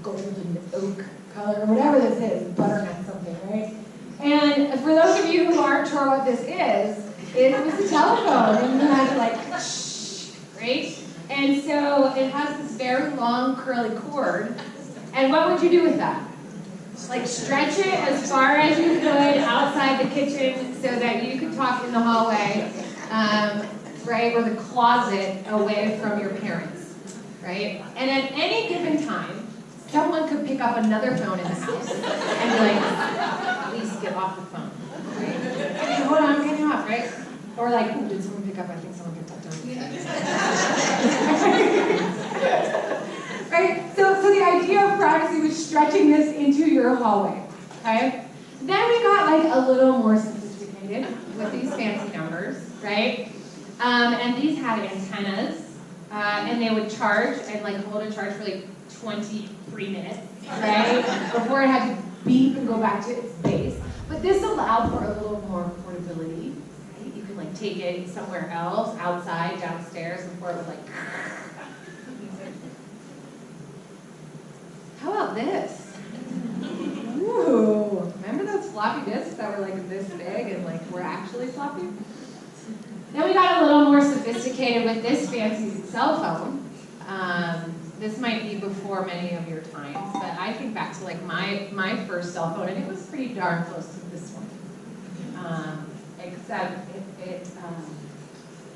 [SPEAKER 2] golden oak color, or whatever this is, butternut something, right? And for those of you who aren't sure what this is, it was a telephone, and you had to like, right? And so it has this very long curly cord, and what would you do with that? Like stretch it as far as you could outside the kitchen so that you could talk in the hallway, right, or the closet away from your parents, right? And at any given time, someone could pick up another phone in the house and be like, please get off the phone, right? Okay, hold on, I'm getting off, right? Or like, oh, did someone pick up? I think someone picked up. Right? So the idea of privacy was stretching this into your hallway, okay? Then we got like a little more sophisticated with these fancy numbers, right? And these had antennas, and they would charge and like hold a charge for like 23 minutes, right? Before it had to beep and go back to its base. But this allowed for a little more portability, right? You could like take it somewhere else, outside, downstairs, before it would like. How about this? Ooh, remember those floppy disks that were like this big and like were actually floppy? Then we got a little more sophisticated with this fancy cell phone. This might be before many of your times, but I think back to like my first cell phone, and it was pretty darn close to this one. Except it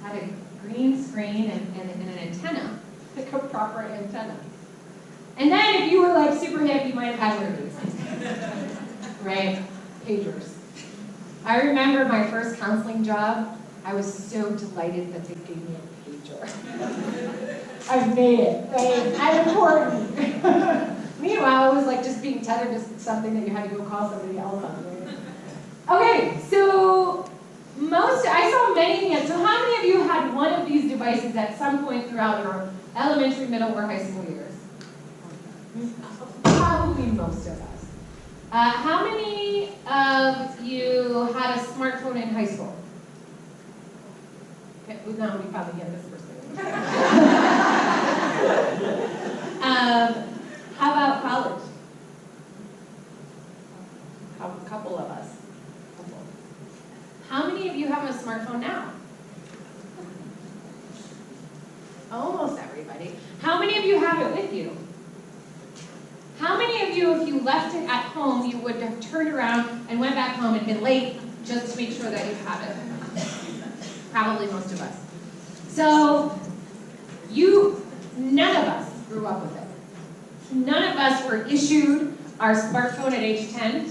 [SPEAKER 2] had a green screen and an antenna, like a proper antenna. And then if you were like super hip, you might have had one of these, right? Pagers. I remember my first counseling job I was so delighted that they gave me a pager. I've made it, right? I'm important. Meanwhile, it was like just being tethered to something that you had to go call somebody else on. Right? Okay, so I saw many hands. So how many of you had one of these devices at some point throughout your elementary, middle, or high school years? Probably most of us. How many of you had a smartphone in high school? Okay, now we probably get this person. How about college? A couple of us. How many of you have a smartphone now? Almost everybody. How many of you have it with you? How many of you, if you left it at home, you would have turned around and went back home and been late just to make sure that you have it? Probably most of us. So, none of us grew up with it. None of us were issued our smartphone at age 10,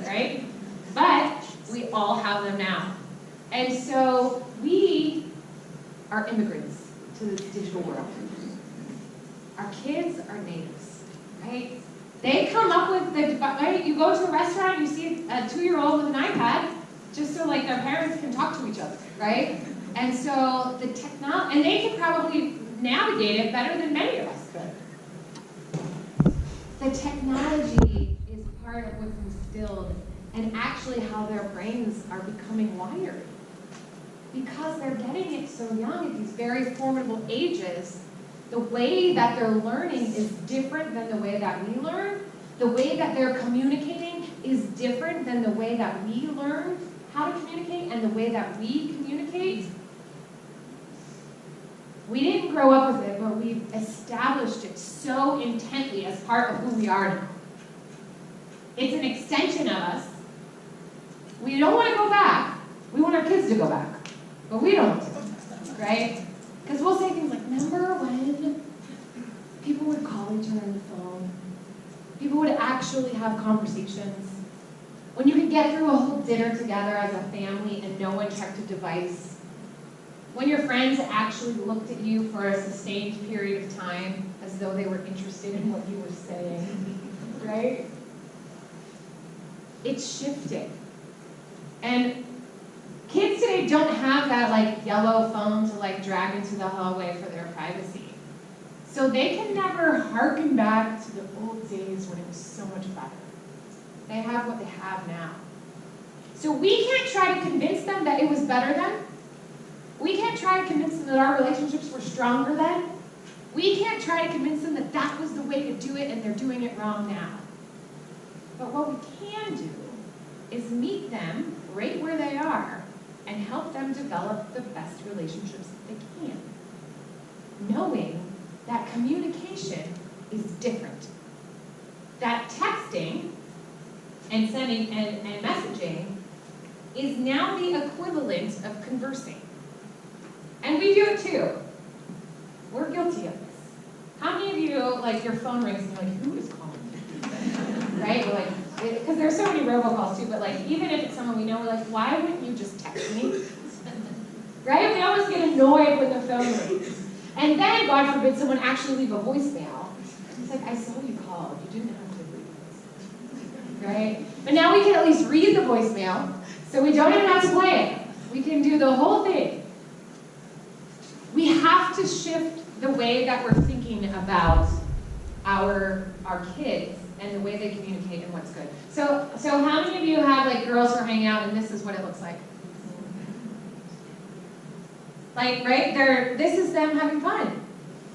[SPEAKER 2] right? But we all have them now. And so we are immigrants to this digital world. Our kids are natives, right? They come up with the, right? You go to a restaurant, you see a 2-year-old with an iPad, just so like their parents can talk to each other, right? And so the technology, and they can probably navigate it better than many of us could. The technology is part of what's instilled and actually how their brains are becoming wired. Because they're getting it so young at these very formidable ages, the way that they're learning is different than the way that we learn. The way that they're communicating is different than the way that we learn how to communicate and the way that we communicate. We didn't grow up with it, but we've established it so intently as part of who we are now. It's an extension of us. We don't want to go back. We want our kids to go back. But we don't, right? Because we'll say things like, remember when people would call each other on the phone? People would actually have conversations. When you could get through a whole dinner together as a family and no one checked a device. When your friends actually looked at you for a sustained period of time as though they were interested in what you were saying, right? It's shifting. And kids today don't have that like yellow phone to like drag into the hallway for their privacy. So they can never harken back to the old days when it was so much better. They have what they have now. So we can't try to convince them that it was better then. We can't try to convince them that our relationships were stronger then. We can't try to convince them that that was the way to do it and they're doing it wrong now. But what we can do is meet them right where they are and help them develop the best relationships that they can. Knowing that communication is different. That texting and sending and messaging is now the equivalent of conversing. And we do it too. We're guilty of this. How many of you, like your phone rings and you're like, who is calling me? Right? We're like, because there's so many robocalls too, but like even if it's someone we know, we're like, why wouldn't you just text me? Right? We always get annoyed when the phone rings. And then, God forbid, someone actually leave a voicemail. It's like, I saw you called. You didn't have to leave a voicemail. Right? But now we can at least read the voicemail, so we don't even have to play it. We can do the whole thing. We have to shift the way that we're thinking about our kids and the way they communicate and what's good. So how many of you have like girls who are hanging out and this is what it looks like? Like, right, this is them having fun,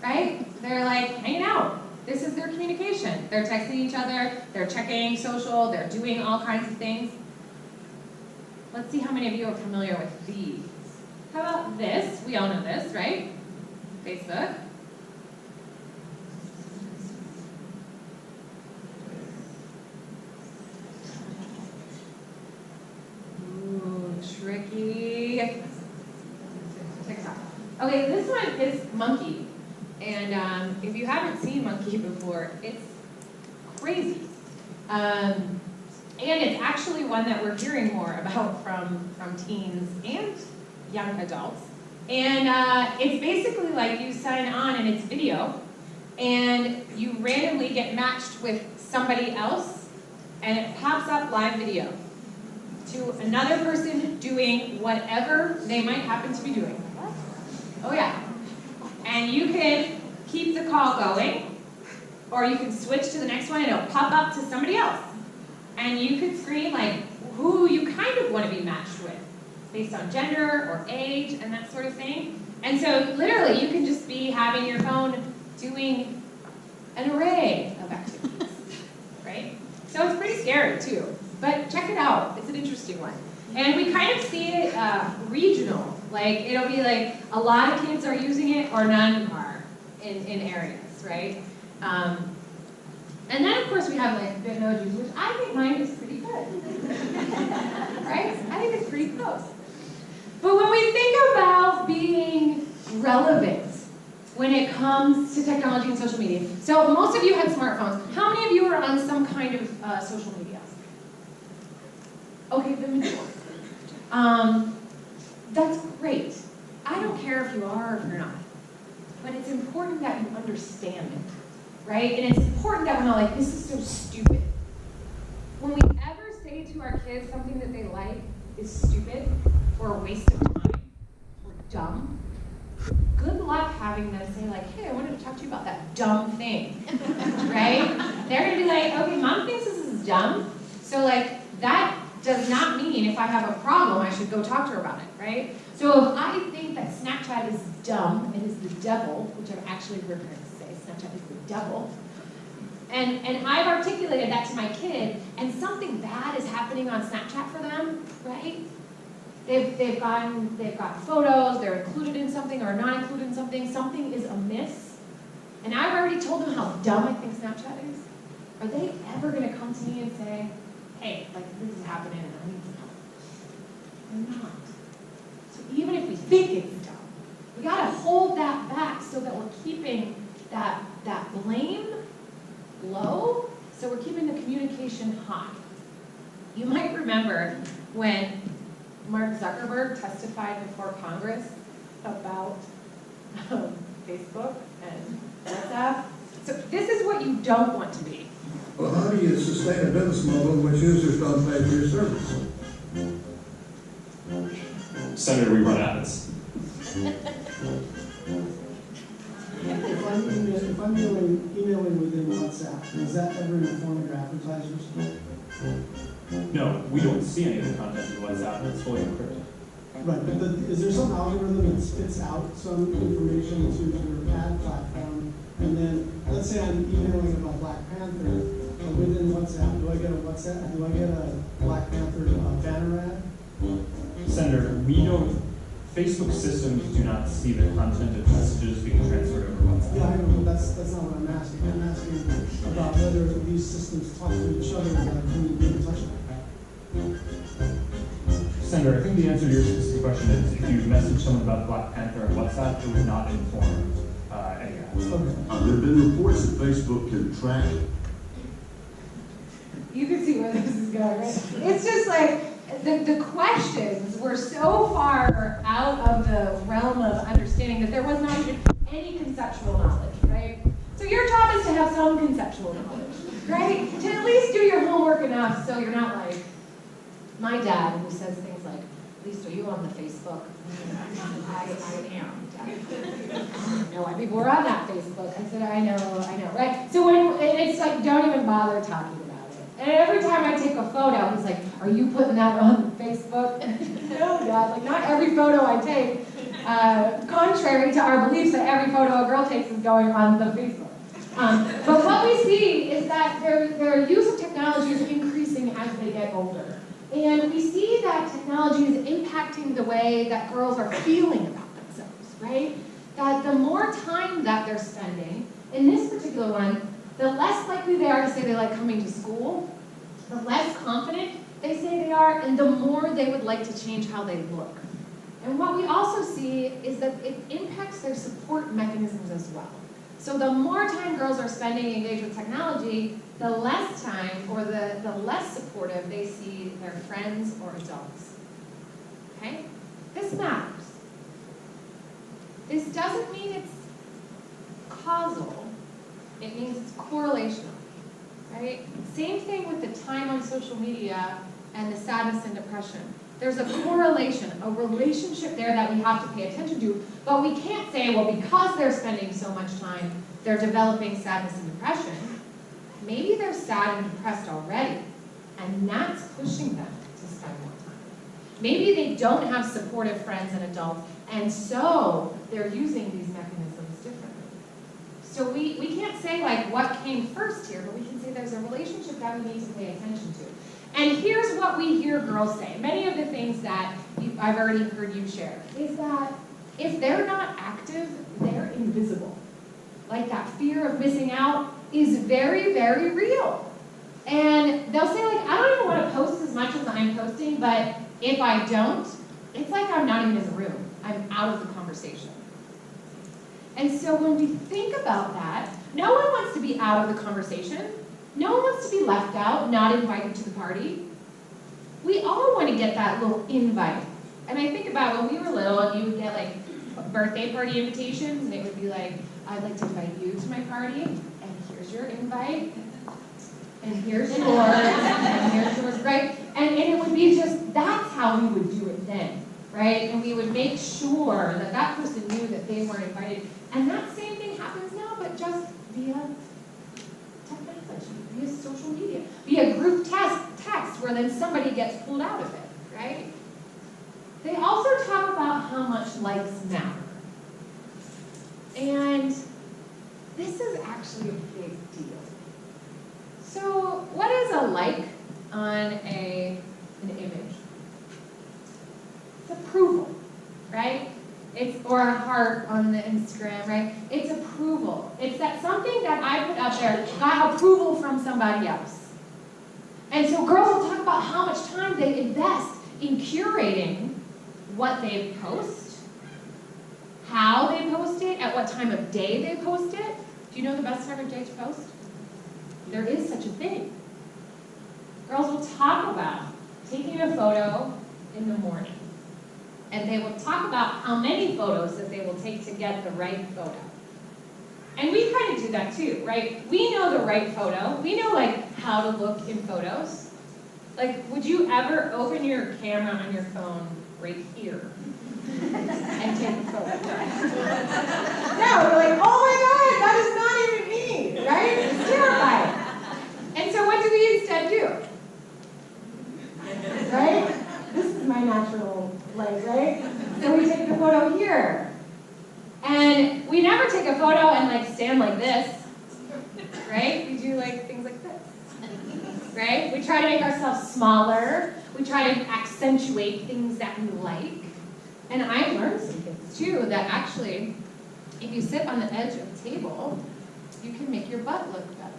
[SPEAKER 2] right? They're like hanging out. This is their communication. They're texting each other, they're checking social, they're doing all kinds of things. Let's see how many of you are familiar with these. How about this? We all know this, right? Facebook. Ooh, tricky. TikTok. Okay, this one is Monkey. And if you haven't seen Monkey before, it's crazy. And it's actually one that we're hearing more about from teens and young adults. And it's basically like you sign on and it's video, and you randomly get matched with somebody else, and it pops up live video to another person doing whatever they might happen to be doing. Oh yeah. And you can keep the call going, or you can switch to the next one and it'll pop up to somebody else. And you could screen like who you kind of want to be matched with, based on gender or age and that sort of thing. And so literally you can just be having your phone doing an array of activities, right? So it's pretty scary too, but check it out, it's an interesting one. And we kind of see it regional, like it'll be like a lot of kids are using it or none are in areas, right? And then of course we have like Bitmojis, which I think mine is pretty good, right? I think it's pretty close. But when we think about being relevant when it comes to technology and social media, so most of you had smartphones. How many of you are on some kind of social media? Okay, the majority. That's great. I don't care if you are or if you're not. But it's important that you understand it, right? And it's important that we're not like, this is so stupid. When we ever say to our kids something that they like is stupid, or a waste of time, or dumb, good luck having them say like, hey, I wanted to talk to you about that dumb thing, right? They're gonna be like, okay, mom thinks this is dumb, so like, that does not mean if I have a problem, I should go talk to her about it, right? So if I think that Snapchat is dumb, it is the devil, which I've actually heard parents say, Snapchat is the devil, and I've articulated that to my kid, and something bad is happening on Snapchat for them, right? They've got photos, they're included in something or not included in something, something is amiss, and I've already told them how dumb I think Snapchat is. Are they ever gonna come to me and say, hey, like this is happening and I need some help? They're not. So even if we think it's dumb, we gotta hold that back so that we're keeping that blame low, so we're keeping the communication high. You might remember when Mark Zuckerberg testified before Congress about Facebook and WhatsApp. So this is what you don't want to be.
[SPEAKER 11] Well, how do you sustain a business model in which users don't pay for your service?
[SPEAKER 12] Senator, we run ads.
[SPEAKER 13] If I'm emailing within WhatsApp, does that ever inform your advertisers?
[SPEAKER 12] No, we don't see any of the content in WhatsApp. It's fully encrypted.
[SPEAKER 13] Right, but is there some algorithm that spits out some information to your ad platform, and then let's say I'm emailing about Black Panther within WhatsApp. Do I get a Black Panther banner ad?
[SPEAKER 12] Senator, Facebook systems do not see the content of messages being transferred over WhatsApp.
[SPEAKER 13] Yeah, I know, but that's not what I'm asking. I'm asking about whether these systems talk to each other and can be in touch with.
[SPEAKER 12] Senator, I think the answer to your specific question is if you message someone about Black Panther on WhatsApp, it would not inform any ads.
[SPEAKER 13] Okay.
[SPEAKER 11] There have been reports that Facebook can track.
[SPEAKER 2] You can see where this is going, right? It's just like, the questions were so far out of the realm of understanding that there was not even any conceptual knowledge, right? So your job is to have some conceptual knowledge, right? To at least do your homework enough so you're not like my dad who says things like, Lisa, are you on the Facebook? I am, Dad. No, I mean, we're on that Facebook. I said, I know, right? So when it's like, don't even bother talking about it. And every time I take a photo, he's like, are you putting that on Facebook? No, Dad, like not every photo I take, contrary to our beliefs that every photo a girl takes is going on the Facebook. But what we see is that their use of technology is increasing as they get older. And we see that technology is impacting the way that girls are feeling about themselves, right? That the more time that they're spending, in this particular one, the less likely they are to say they like coming to school, the less confident they say they are, and the more they would like to change how they look. And what we also see is that it impacts their support mechanisms as well. So the more time girls are spending engaged with technology, the less time or the less supportive they see their friends or adults. Okay? This matters. This doesn't mean it's causal. It means it's correlational. Right? Same thing with the time on social media and the sadness and depression. There's a correlation, a relationship there that we have to pay attention to, but we can't say, well, because they're spending so much time, they're developing sadness and depression. Maybe they're sad and depressed already, and that's pushing them to spend more time. Maybe they don't have supportive friends and adults, and so they're using these mechanisms differently. So we can't say like what came first here, but we can say there's a relationship that we need to pay attention to. And here's what we hear girls say. Many of the things that I've already heard you share is that if they're not active, they're invisible. Like that fear of missing out is very, very real. And they'll say like, I don't even want to post as much as I'm posting, but if I don't, it's like I'm not even in the room. I'm out of the conversation. And so when we think about that, no one wants to be out of the conversation. No one wants to be left out, not invited to the party. We all want to get that little invite. And I think about when we were little and you would get like birthday party invitations and it would be like, I'd like to invite you to my party, and here's your invite, and here's yours, and here's yours, right? And it would be just, that's how we would do it then, right? And we would make sure that that person knew that they were invited. And that same thing happens now, but just via technology, via social media, via group text where then somebody gets pulled out of it, right? They also talk about how much likes matter. And this is actually a big deal. So what is a like on an image? It's approval, right? Or a heart on the Instagram, right? It's approval. It's that something that I put up there got approval from somebody else. And so girls will talk about how much time they invest in curating what they post, how they post it, at what time of day they post it. Do you know the best time of day to post? There is such a thing. Girls will talk about taking a photo in the morning. And they will talk about how many photos that they will take to get the right photo. And we kind of do that too, right? We know the right photo. We know like how to look in photos. Like, would you ever open your camera on your phone right here and take a photo? No, we're like, oh my God, that is not even me, right? It's terrifying. And so what do we instead do? Right? This is my natural leg, right? So we take the photo here. And we never take a photo and like stand like this, right? We do like things like this, right? We try to make ourselves smaller. We try to accentuate things that we like. And I've learned some things too, that actually, if you sit on the edge of a table, you can make your butt look better.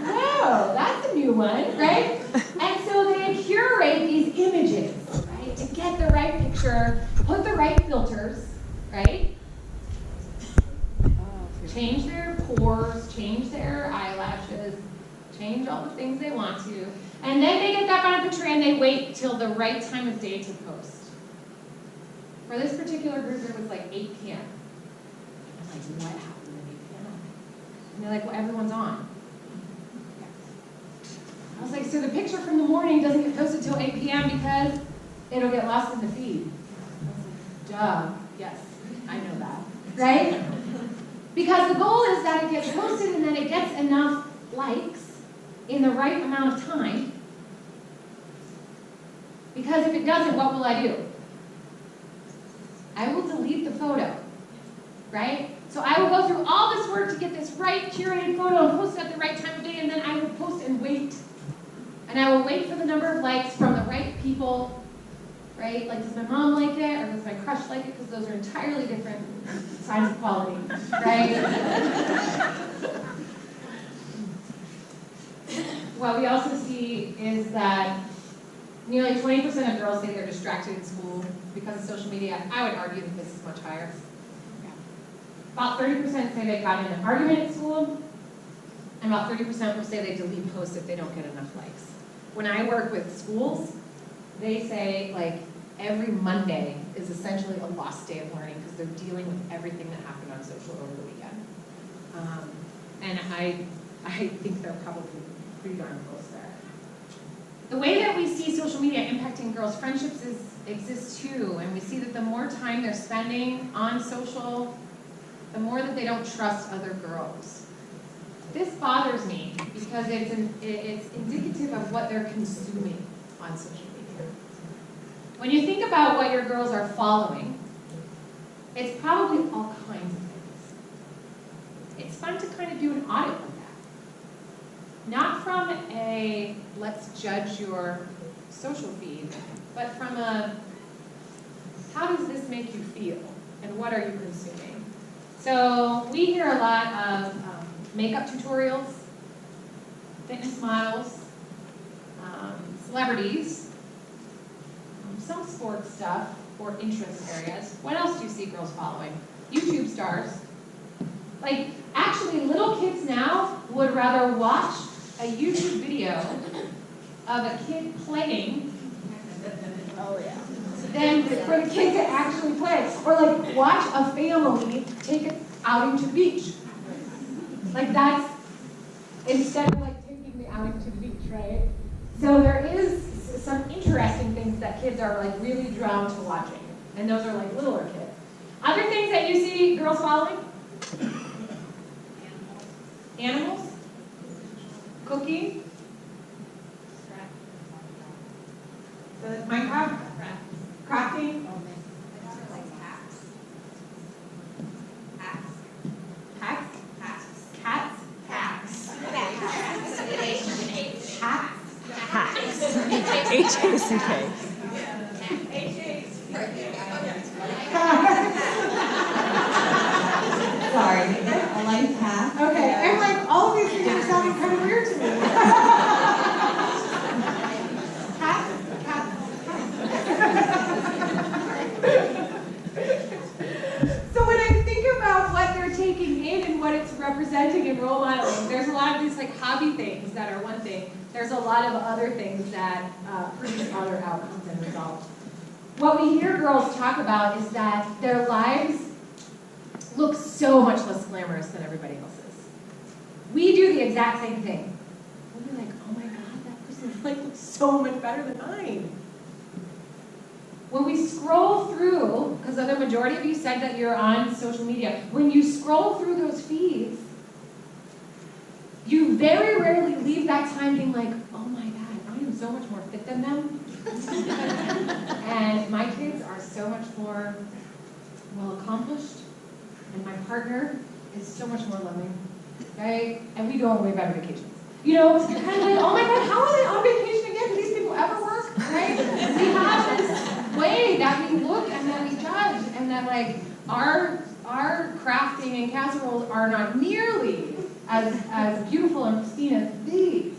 [SPEAKER 2] Whoa, that's a new one, right? And so they curate these images, right, to get the right picture, put the right filters, right? Change their pores, change their eyelashes, change all the things they want to, and then they get that on a picture and they wait till the right time of day to post. For this particular group, it was like 8 p.m. I'm like, what happened at 8 p.m.? And they're like, well, everyone's on. I was like, so the picture from the morning doesn't get posted till 8 p.m. because it'll get lost in the feed. I was like, duh, yes, I know that, right? Because the goal is that it gets posted and then it gets enough likes in the right amount of time. Because if it doesn't, what will I do? I will delete the photo, right? So I will go through all this work to get this right curated photo and post it at the right time of day, and then I will post and wait. And I will wait for the number of likes from the right people, right? Like, does my mom like it, or does my crush like it? Because those are entirely different signs of quality, right? What we also see is that nearly 20% of girls say they're distracted in school because of social media. I would argue that this is much higher. About 30% say they got in an argument at school, and about 30% will say they delete posts if they don't get enough likes. When I work with schools, they say like every Monday is essentially a lost day of learning because they're dealing with everything that happened on social over the weekend. And I think they're probably pretty darn close there. The way that we see social media impacting girls' friendships exists too, and we see that the more time they're spending on social, the more that they don't trust other girls. This bothers me because it's indicative of what they're consuming on social media. When you think about what your girls are following, it's probably all kinds of things. It's fun to kind of do an audit of that. Not from a, let's judge your social feed, but from a, how does this make you feel? And what are you consuming? So we hear a lot of makeup tutorials, fitness models, celebrities, some sports stuff or interest areas. What else do you see girls following? YouTube stars. Like, actually, little kids now would rather watch a YouTube video of a kid playing than for the kid to actually play. Or like, watch a family take it outing to the beach. Like that's, instead of like taking the outing to the beach, right? So there is some interesting things that kids are like really drawn to watching. And those are like littler kids. Other things that you see girls following? Animals? Cooking? So that's Minecraft? Crafting? Hacks? Cats? Hacks.
[SPEAKER 14] H-A-C-K.
[SPEAKER 6] Sorry, a life hack.
[SPEAKER 2] Okay, and like all of these things are sounding kind of weird to me. So when I think about what they're taking in and what it's representing in role modeling, there's a lot of these like hobby things that are one thing. There's a lot of other things that produce other outcomes and results. What we hear girls talk about is that their lives look so much less glamorous than everybody else's. We do the exact same thing. We'll be like, oh my God, that person's life looks so much better than mine. When we scroll through, because the majority of you said that you're on social media, when you scroll through those feeds, you very rarely leave that time being like, oh my God, I am so much more fit than them. And my kids are so much more well accomplished. And my partner is so much more loving, right? And we go on way better vacations. You know, so you're kind of like, oh my God, how are they on vacation again? Do these people ever work, right? We have this way that we look and that we judge and that like our crafting and casseroles are not nearly as beautiful and pristine as these.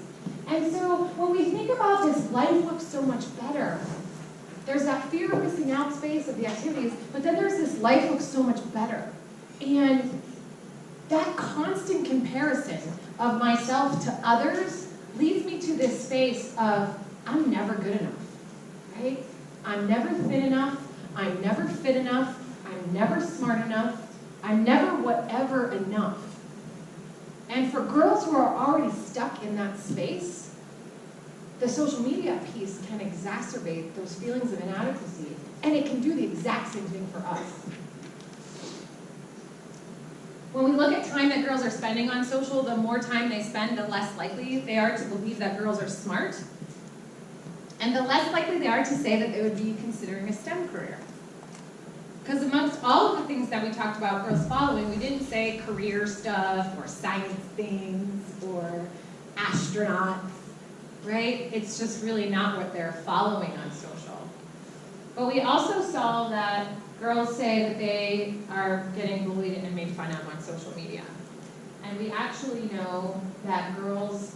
[SPEAKER 2] And so when we think about this, life looks so much better. There's that fear of missing out space of the activities, but then there's this life looks so much better. And that constant comparison of myself to others leads me to this space of, I'm never good enough, right? I'm never thin enough, I'm never fit enough, I'm never smart enough, I'm never whatever enough. And for girls who are already stuck in that space, the social media piece can exacerbate those feelings of inadequacy, and it can do the exact same thing for us. When we look at time that girls are spending on social, the more time they spend, the less likely they are to believe that girls are smart, and the less likely they are to say that they would be considering a STEM career. Because amongst all of the things that we talked about girls following, we didn't say career stuff or science things or astronauts, right? It's just really not what they're following on social. But we also saw that girls say that they are getting bullied and made fun of on social media. And we actually know that girls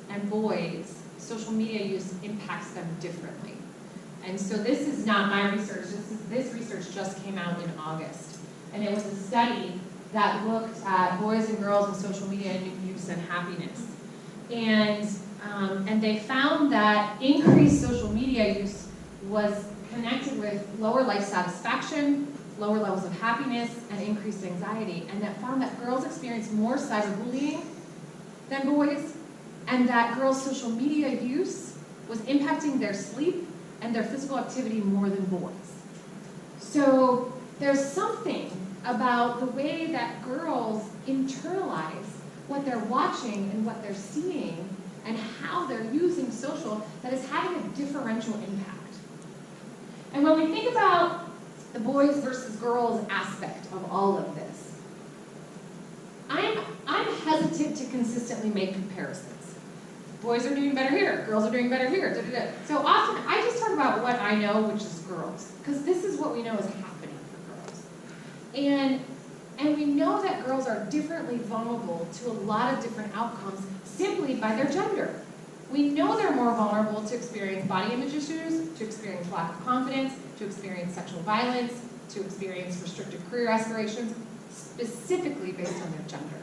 [SPEAKER 2] and boys, social media use impacts them differently. And so this is not my research, this research just came out in August. And it was a study that looked at boys and girls and social media use and happiness. And they found that increased social media use was connected with lower life satisfaction, lower levels of happiness, and increased anxiety, and that found that girls experienced more cyberbullying than boys, and that girls' social media use was impacting their sleep and their physical activity more than boys. So there's something about the way that girls internalize what they're watching and what they're seeing and how they're using social that is having a differential impact. And when we think about the boys versus girls aspect of all of this, I'm hesitant to consistently make comparisons. Boys are doing better here, girls are doing better here, da, da, da. So often I just talk about what I know, which is girls, because this is what we know is happening for girls. And we know that girls are differently vulnerable to a lot of different outcomes simply by their gender. We know they're more vulnerable to experience body image issues, to experience lack of confidence, to experience sexual violence, to experience restricted career aspirations, specifically based on their gender.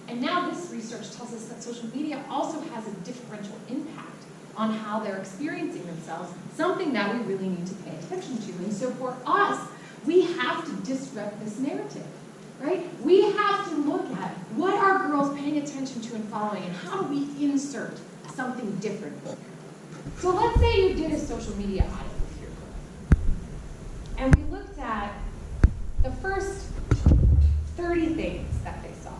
[SPEAKER 2] And now this research tells us that social media also has a differential impact on how they're experiencing themselves, something that we really need to pay attention to. And so for us, we have to disrupt this narrative, right? We have to look at what are girls paying attention to and following, and how do we insert something different. So let's say you did a social media audit with your girl, and we looked at the first 30 things that they saw,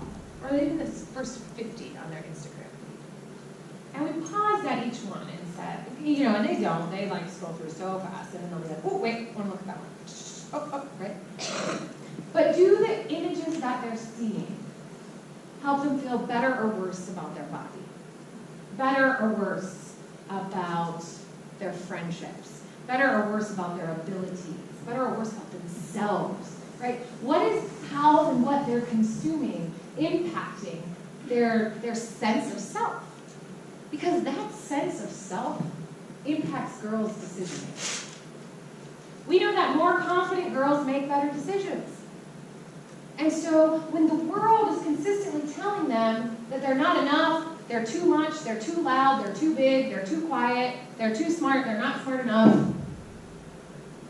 [SPEAKER 2] or even the first 50 on their Instagram feed. And we paused at each one and said, you know, and they like scroll through so fast, and then they'll be like, oh, wait, I want to look at that one. Oh, right? But do the images that they're seeing help them feel better or worse about their body? Better or worse about their friendships? Better or worse about their abilities? Better or worse about themselves? Right? What is how and what they're consuming impacting their sense of self? Because that sense of self impacts girls' decision making. We know that more confident girls make better decisions. And so when the world is consistently telling them that they're not enough, they're too much, they're too loud, they're too big, they're too quiet, they're too smart, they're not smart enough,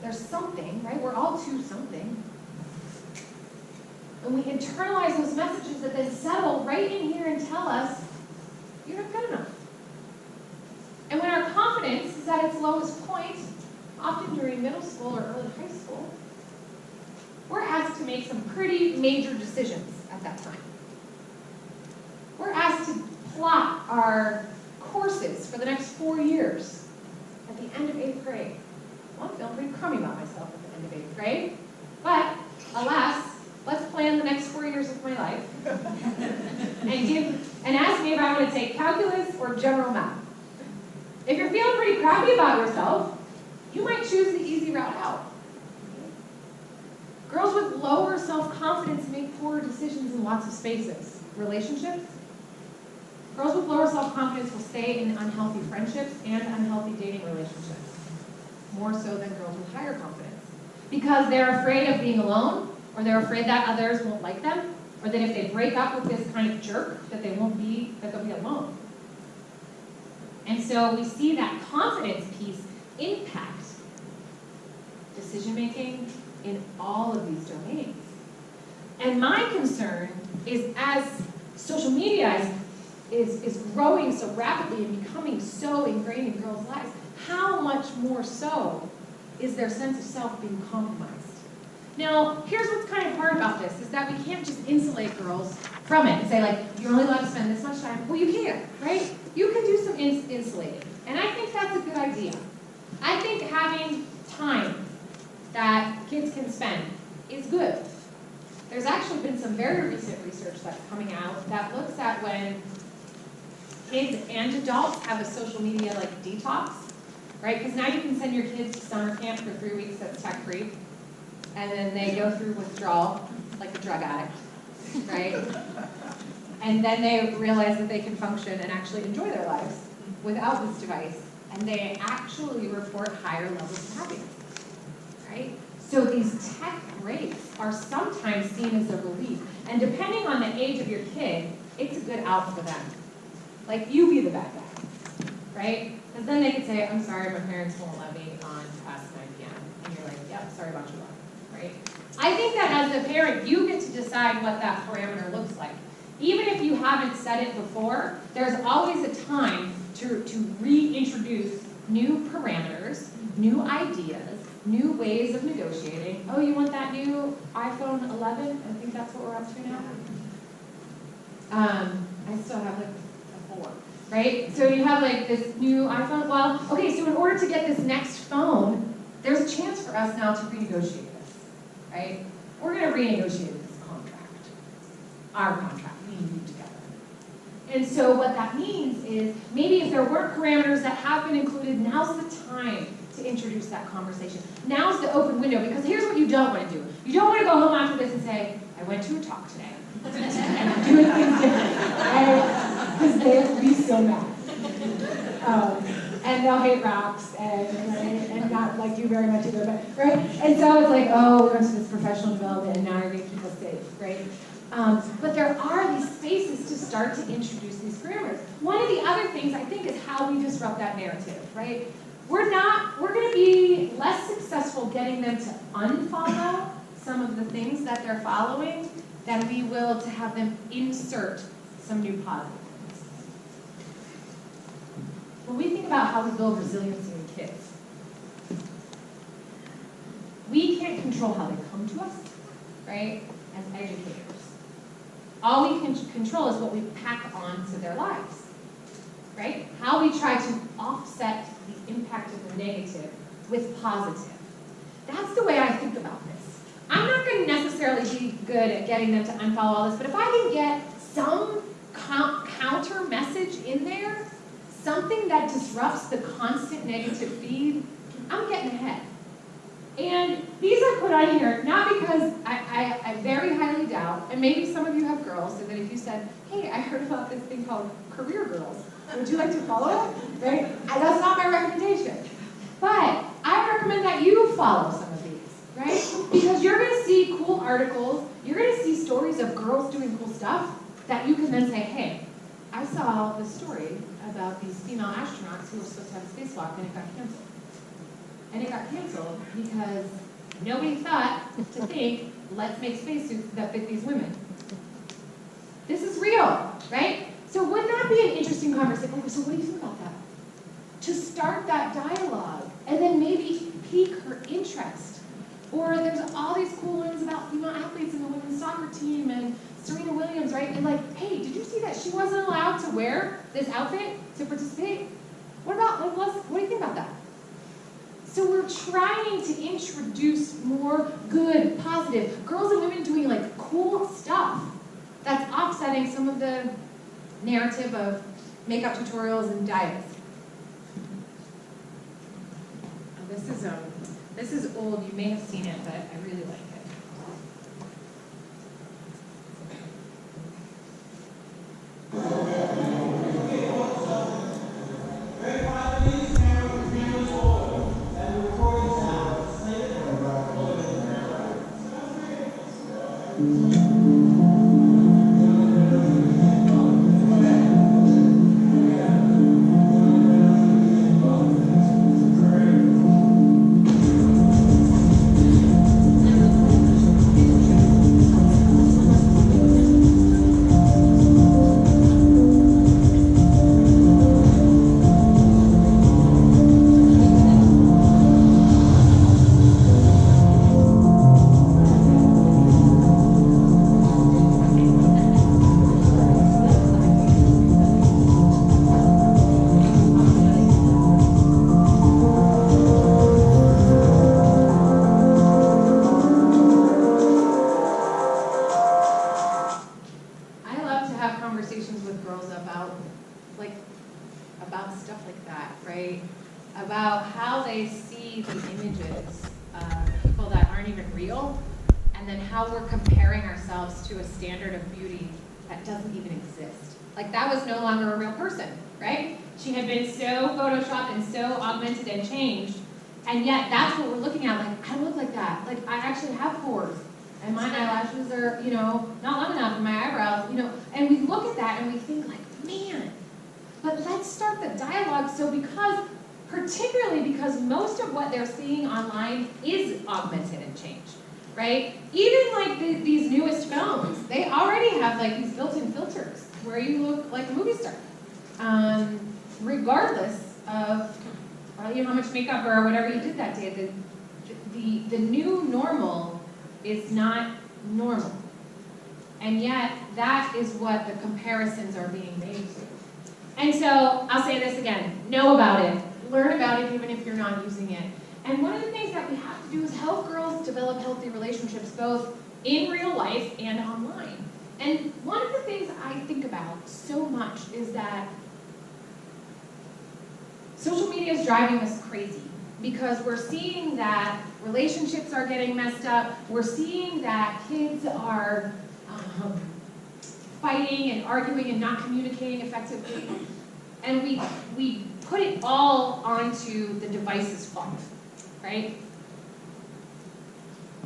[SPEAKER 2] there's something, right? We're all too something. And we internalize those messages that then settle right in here and tell us, you're not good enough. And when our confidence is at its lowest point, often during middle school or early high school, we're asked to make some pretty major decisions at that time. We're asked to plot our courses for the next 4 years at the end of 8th grade. Well, I'm feeling pretty crummy about myself at the end of 8th grade, but alas, let's plan the next 4 years of my life and ask me if I want to take calculus or general math. If you're feeling pretty crappy about yourself, you might choose the easy route out. Girls with lower self-confidence make poorer decisions in lots of spaces. Relationships. Girls with lower self-confidence will stay in unhealthy friendships and unhealthy dating relationships, more so than girls with higher confidence. Because they're afraid of being alone, or they're afraid that others won't like them, or that if they break up with this kind of jerk, that they'll be alone. And so we see that confidence piece impact decision-making in all of these domains. And my concern is as social media is growing so rapidly and becoming so ingrained in girls' lives, how much more so is their sense of self being compromised? Now, here's what's kind of hard about this, is that we can't just insulate girls from it and say, like, you're only allowed to spend this much time. Well, you can, right? You can do some insulating. And I think that's a good idea. I think having time that kids can spend is good. There's actually been some very recent research that's coming out that looks at when kids and adults have a social media like detox, right? Because now you can send your kids to summer camp for 3 weeks that's tech-free, and then they go through withdrawal like a drug addict, right? And then they realize that they can function and actually enjoy their lives without this device, and they actually report higher levels of happiness, right? So these tech breaks are sometimes seen as a relief. And depending on the age of your kid, it's a good out for them. Like, you be the bad guy, right? Because then they could say, I'm sorry, my parents won't let me on past 9 p.m. And you're like, yep, sorry about your luck, right? I think that as a parent, you get to decide what that parameter looks like. Even if you haven't said it before, there's always a time to reintroduce new parameters, new ideas, new ways of negotiating. Oh, you want that new iPhone 11? I think that's what we're up to now. I still have like a 4, right? So you have like this new iPhone. Well, okay, so in order to get this next phone, there's a chance for us now to renegotiate this, right? We're gonna renegotiate this contract, our contract, me and you together. And so what that means is maybe if there weren't parameters that have been included, now's the time to introduce that conversation. Now's the open window, because here's what you don't want to do. You don't want to go home after this and say, I went to a talk today, and I'm doing things differently, right? Because they'll be so mad. And they'll hate rocks, and not like you very much either, but, right? And so it's like, oh, we went to this professional development, and now you're going to keep us safe, right? But there are these spaces to start to introduce these parameters. One of the other things, I think, is how we disrupt that narrative, right? We're going to be less successful getting them to unfollow some of the things that they're following than we will to have them insert some new positive things. When we think about how we build resiliency in kids, we can't control how they come to us, right, as educators. All we can control is what we pack on to their lives, right? How we try to offset the impact of the negative with positive. That's the way I think about this. I'm not going to necessarily be good at getting them to unfollow all this, but if I can get some counter message in there, something that disrupts the constant negative feed, I'm getting ahead. And these are put on here not because I very highly doubt, and maybe some of you have girls, so that if you said, hey, I heard about this thing called Career Girls, would you like to follow it? Right? That's not my recommendation. But I recommend that you follow some of these, right? Because you're going to see cool articles, you're going to see stories of girls doing cool stuff that you can then say, hey, I saw this story about these female astronauts who were supposed to have a spacewalk and it got canceled. And it got canceled because nobody thought to think, let's make spacesuits that fit these women. This is real, right? So wouldn't that be an interesting conversation? So what do you think about that? To start that dialogue and then maybe pique her interest. Or there's all these cool ones about female athletes in the women's soccer team and Serena Williams, right? And like, hey, did you see that she wasn't allowed to wear this outfit to participate? What do you think about that? So we're trying to introduce more good, positive, girls and women doing like cool stuff that's offsetting some of the narrative of makeup tutorials and diets. Oh, this is old. You may have seen it, but I really like it. About stuff like that, right? About how they see the images of people that aren't even real, and then how we're comparing ourselves to a standard of beauty that doesn't even exist. Like that was no longer a real person, right? She had been so photoshopped and so augmented and changed And yet, that's what we're looking at, like, I don't look like that. Like, I actually have pores. And my eyelashes are, you know, not long enough, and my eyebrows, you know. And we look at that and we think, like, man. But let's start the dialogue. So particularly because most of what they're seeing online is augmented and changed, right? Even like these newest phones, they already have like these built-in filters where you look like a movie star, regardless of you know, how much makeup or whatever you did that day. The new normal is not normal, and yet that is what the comparisons are being made to. And so I'll say this again: know about it, learn about it, even if you're not using it. And one of the things that we have to do is help girls develop healthy relationships, both in real life and online. And one of the things I think about so much is that social media is driving us crazy, because we're seeing that relationships are getting messed up. We're seeing that kids are fighting and arguing and not communicating effectively. And we put it all onto the device's fault, right?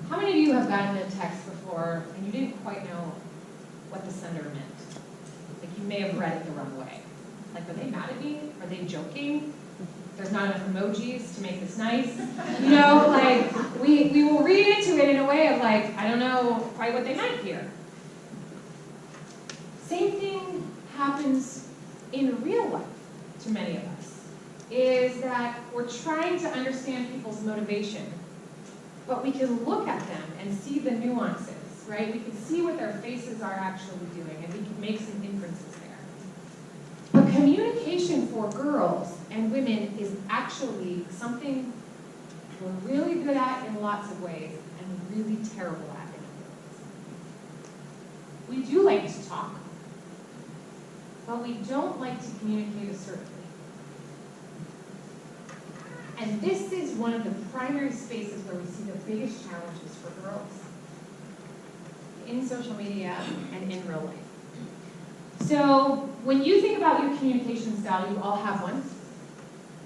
[SPEAKER 2] How many of you have gotten a text before and you didn't quite know what the sender meant? Like, you may have read it the wrong way. Like, are they mad at me? Are they joking? There's not enough emojis to make this nice. You know, like, we will read into it in a way of like, I don't know quite what they meant here. Same thing happens in real life to many of us, is that we're trying to understand people's motivation, but we can look at them and see the nuances, right? We can see what their faces are actually doing, and we can make some inferences there. But communication for girls and women is actually something we're really good at in lots of ways and really terrible at in others. We do like to talk, but we don't like to communicate assertively. And this is one of the primary spaces where we see the biggest challenges for girls in social media and in real life. So when you think about your communication style, you all have one.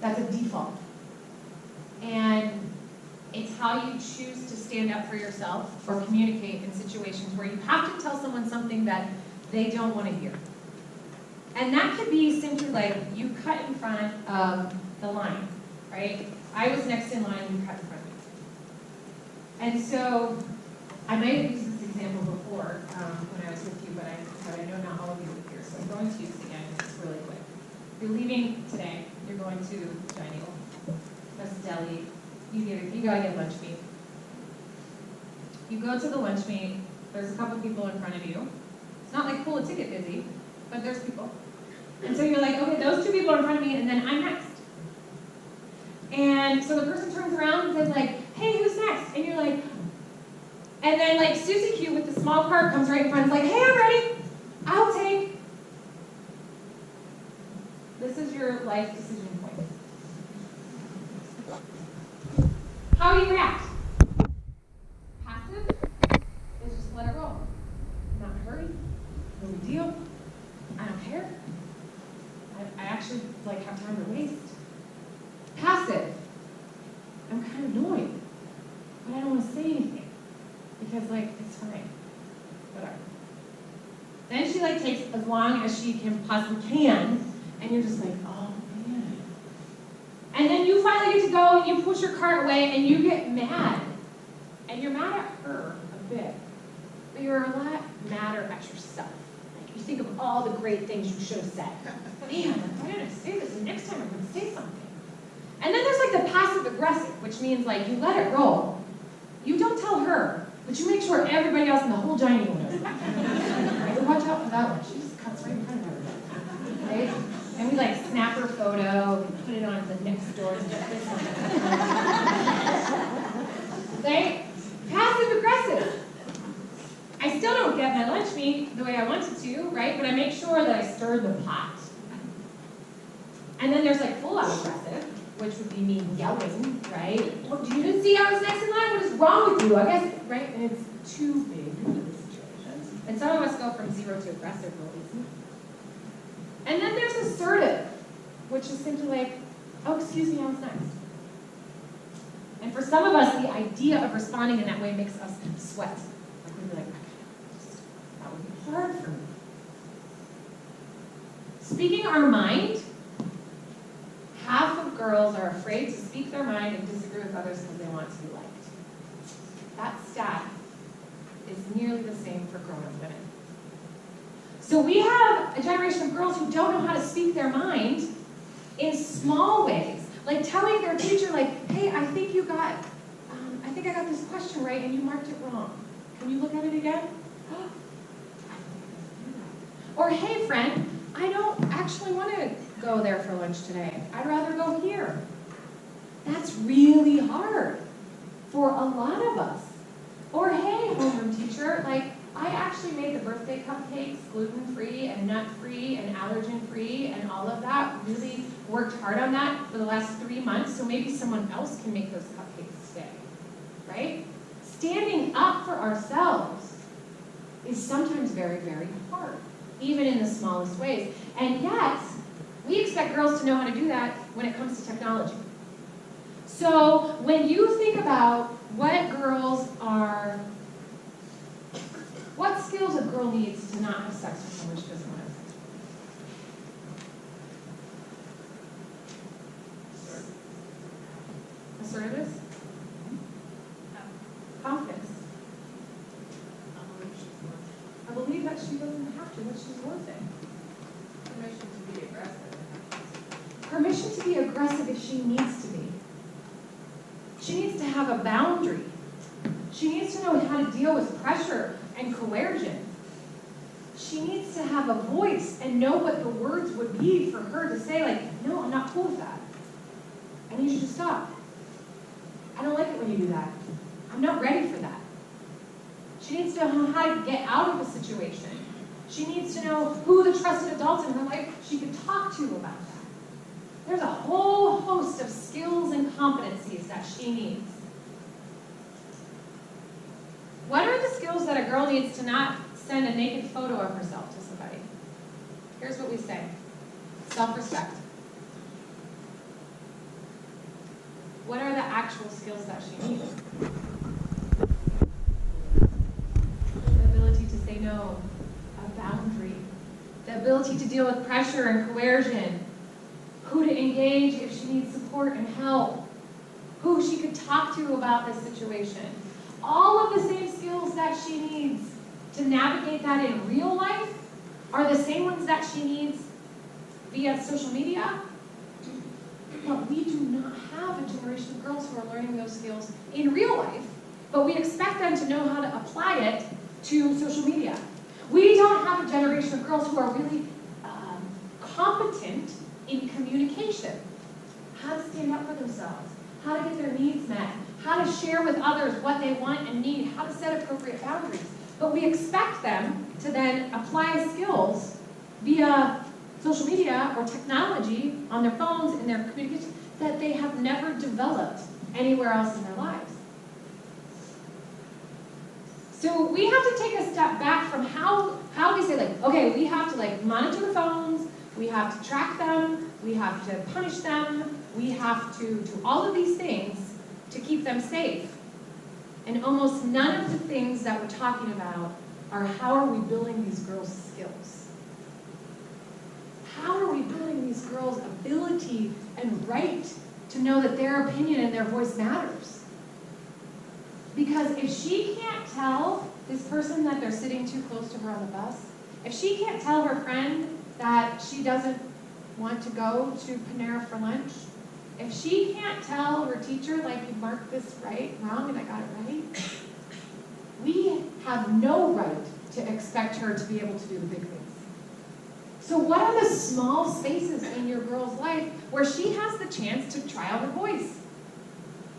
[SPEAKER 2] That's a default. And it's how you choose to stand up for yourself or communicate in situations where you have to tell someone something that they don't want to hear. And that could be simply like you cut in front of the line, right? I was next in line, you cut in front of me. And so I might have used this example before when I was with you, but I know not all of you were here, so I'm going to use it again just really quick. You're leaving today, you're going to dining hall, that's deli, you gotta get lunch meat. You go to the lunch meet, there's a couple people in front of you. It's not like pull a ticket busy, but there's people. And so you're like, okay, those two people are in front of me, and then I'm next. And so the person turns around and says like, hey, who's next? And you're like, and then like Susie Q with the small cart comes right in front and is like, hey, I'm ready. I'll take. This is your life decision point. How do you react? Passive is just let it roll. I'm not in a hurry. No big deal. I don't care. I actually like have time to waste. Passive. I'm kind of annoyed, but I don't want to say anything because like it's fine. Whatever. Then she like takes as long as she possibly can, and you're just like, oh man. And then you finally get to go and you push your cart away and you get mad. And you're mad at her a bit, but you're a lot madder at yourself. Like you think of all the great things you should have said. Man, why didn't I say this? And next time I'm going to say something. And then there's like the passive aggressive, which means like you let it roll. You don't tell her, but you make sure everybody else in the whole dining room knows that. Right? Watch out for that one. She just cuts right in front of everybody. Right? And we like snap her photo and put it on the next door. Right? Passive aggressive. I still don't get my lunch meat the way I wanted to, right? But I make sure that I stir the pot. And then there's like full out aggressive, which would be me yelling, right? Well, you didn't see I was next in line? What is wrong with you? I guess, right? And it's too big for the situation. And some of us go from 0 to aggressive real easy. And then there's assertive, which is simply like, oh, excuse me, I was next. And for some of us, the idea of responding in that way makes us sweat. Like we'd be like, that would be hard for me. Speaking our mind, half of girls are afraid to speak their mind and disagree with others because they want to be liked. That stat is nearly the same for grown-up women. So we have a generation of girls who don't know how to speak their mind in small ways, like telling their teacher, like, hey, I think I got this question right and you marked it wrong. Can you look at it again? Or, hey, friend, I don't actually want to go there for lunch today. I'd rather go here. That's really hard for a lot of us. Or, hey, homeroom teacher, like, I actually made the birthday cupcakes gluten-free and nut-free and allergen-free and all of that. Really worked hard on that for the last 3 months, so maybe someone else can make those cupcakes today, right? Standing up for ourselves is sometimes very, very hard, even in the smallest ways. And yet, we expect girls to know how to do that when it comes to technology. So when you think about what skills a girl needs to not have sex with someone she doesn't want to have? Assertiveness? Confidence. I believe that she doesn't have to, that she's worth it.
[SPEAKER 10] Permission to be aggressive.
[SPEAKER 2] Permission to be aggressive if she needs to be. She needs to have a boundary. She needs to know how to deal with pressure and coercion. She needs to have a voice and know what the words would be for her to say, like, no, I'm not cool with that. I need you to stop. I don't like it when you do that. I'm not ready for that. She needs to know how to get out of a situation. She needs to know who the trusted adults in her life she could talk to about that. There's a whole host of skills and competencies that she needs. What are the skills that a girl needs to not send a naked photo of herself to somebody? Here's what we say. Self-respect. What are the actual skills that she needs? The ability to say no, a boundary, the ability to deal with pressure and coercion, who to engage if she needs support and help, who she could talk to about this situation. All of the same skills that she needs to navigate that in real life are the same ones that she needs via social media. But we do not have a generation of girls who are learning those skills in real life, but we expect them to know how to apply it to social media. We don't have a generation of girls who are really competent in communication. How to stand up for themselves, how to get their needs met, how to share with others what they want and need, how to set appropriate boundaries. But we expect them to then apply skills via social media or technology on their phones in their communication that they have never developed anywhere else in their lives. So we have to take a step back from how we say, like, okay, we have to like monitor the phones, we have to track them, we have to punish them, we have to do all of these things to keep them safe. And almost none of the things that we're talking about are how are we building these girls' skills? How are we building these girls' ability and right to know that their opinion and their voice matters? Because if she can't tell this person that they're sitting too close to her on the bus, if she can't tell her friend that she doesn't want to go to Panera for lunch, if she can't tell her teacher, like, you marked this wrong, and I got it right, we have no right to expect her to be able to do the big things. So what are the small spaces in your girl's life where she has the chance to try out her voice?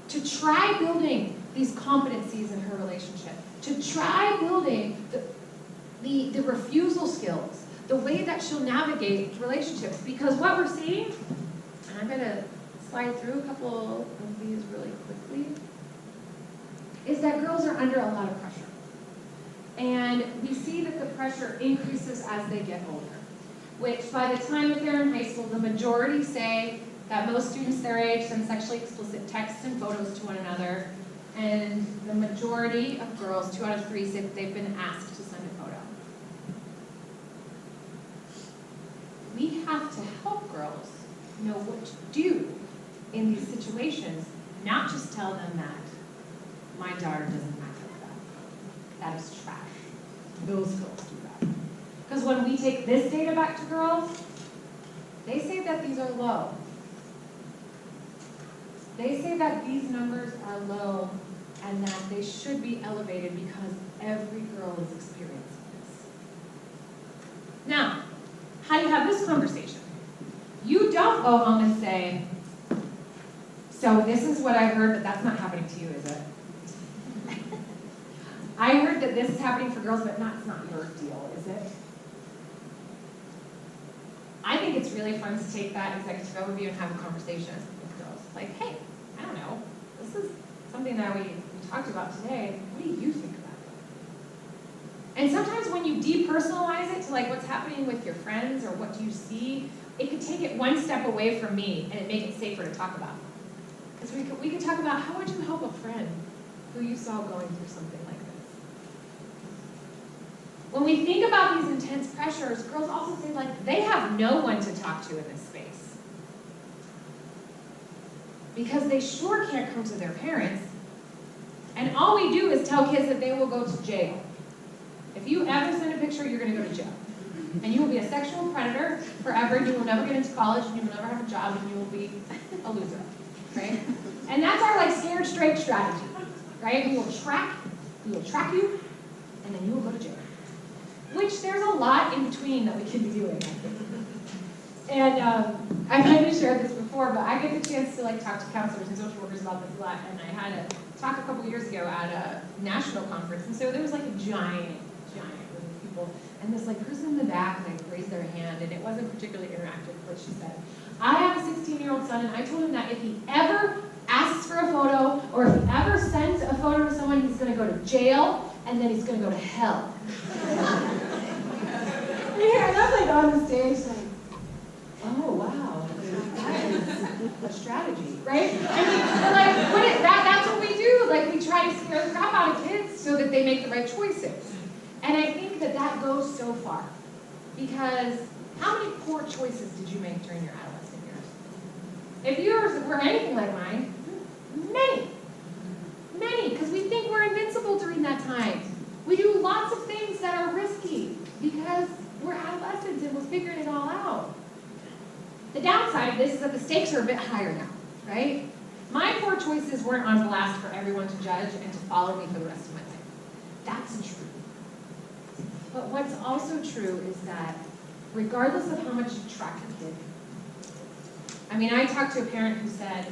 [SPEAKER 2] To try building these competencies in her relationship. To try building the refusal skills, the way that she'll navigate relationships. Because what we're seeing, and I'm going to slide through a couple of these really quickly, is that girls are under a lot of pressure. And we see that the pressure increases as they get older, which by the time that they're in high school, the majority say that most students their age send sexually explicit texts and photos to one another, and the majority of girls, 2 out of 3, say that they've been asked to send a photo. We have to help girls know what to do in these situations, not just tell them that my daughter doesn't act like that. That is trash. Those girls do that. Because when we take this data back to girls, they say that these are low. They say that these numbers are low and that they should be elevated because every girl is experiencing this. Now, how do you have this conversation? You don't go home and say, so this is what I heard, but that's not happening to you, is it? I heard that this is happening for girls, but that's not your deal, is it? I think it's really fun to take that executive overview and have a conversation with girls. Like, hey, I don't know, this is something that we talked about today. What do you think about it? And sometimes when you depersonalize it to like what's happening with your friends or what do you see, it could take it one step away from me and it make it safer to talk about. Because we could talk about how would you help a friend who you saw going through something like this. When we think about these intense pressures, girls also say like they have no one to talk to in this space. Because they sure can't come to their parents. And all we do is tell kids that they will go to jail. If you ever send a picture, you're going to go to jail. And you will be a sexual predator forever, and you will never get into college, and you will never have a job, and you will be a loser, right? And that's our like scared straight strategy, right? We will track you, and then you will go to jail. Which there's a lot in between that we can be doing, I think. And I might have shared this before, but I get the chance to like talk to counselors and social workers about this a lot. And I had a talk a couple years ago at a national conference, and so there was like a giant group of people, and this like person in the back like raised their hand, and it wasn't particularly interactive. But she said, "I have a 16-year-old son, and I told him that if he ever asks for a photo, or if he ever sends a photo to someone, he's going to go to jail, and then he's going to go to hell." Yeah, and I'm like on the stage like, oh wow, that is a strategy, right? I mean, like, that's what we do. Like, we try to scare the crap out of kids so that they make the right choices. And I think that that goes so far. Because how many poor choices did you make during your adolescent years? If yours were anything like mine, many, because we think we're invincible during that time. We do lots of things that are risky because we're adolescents and we're figuring it all out. The downside of this is that the stakes are a bit higher now, right? My poor choices weren't on blast for everyone to judge and to follow me for the rest of my life. That's true. But what's also true is that regardless of how much you track a kid, I mean, I talked to a parent who said,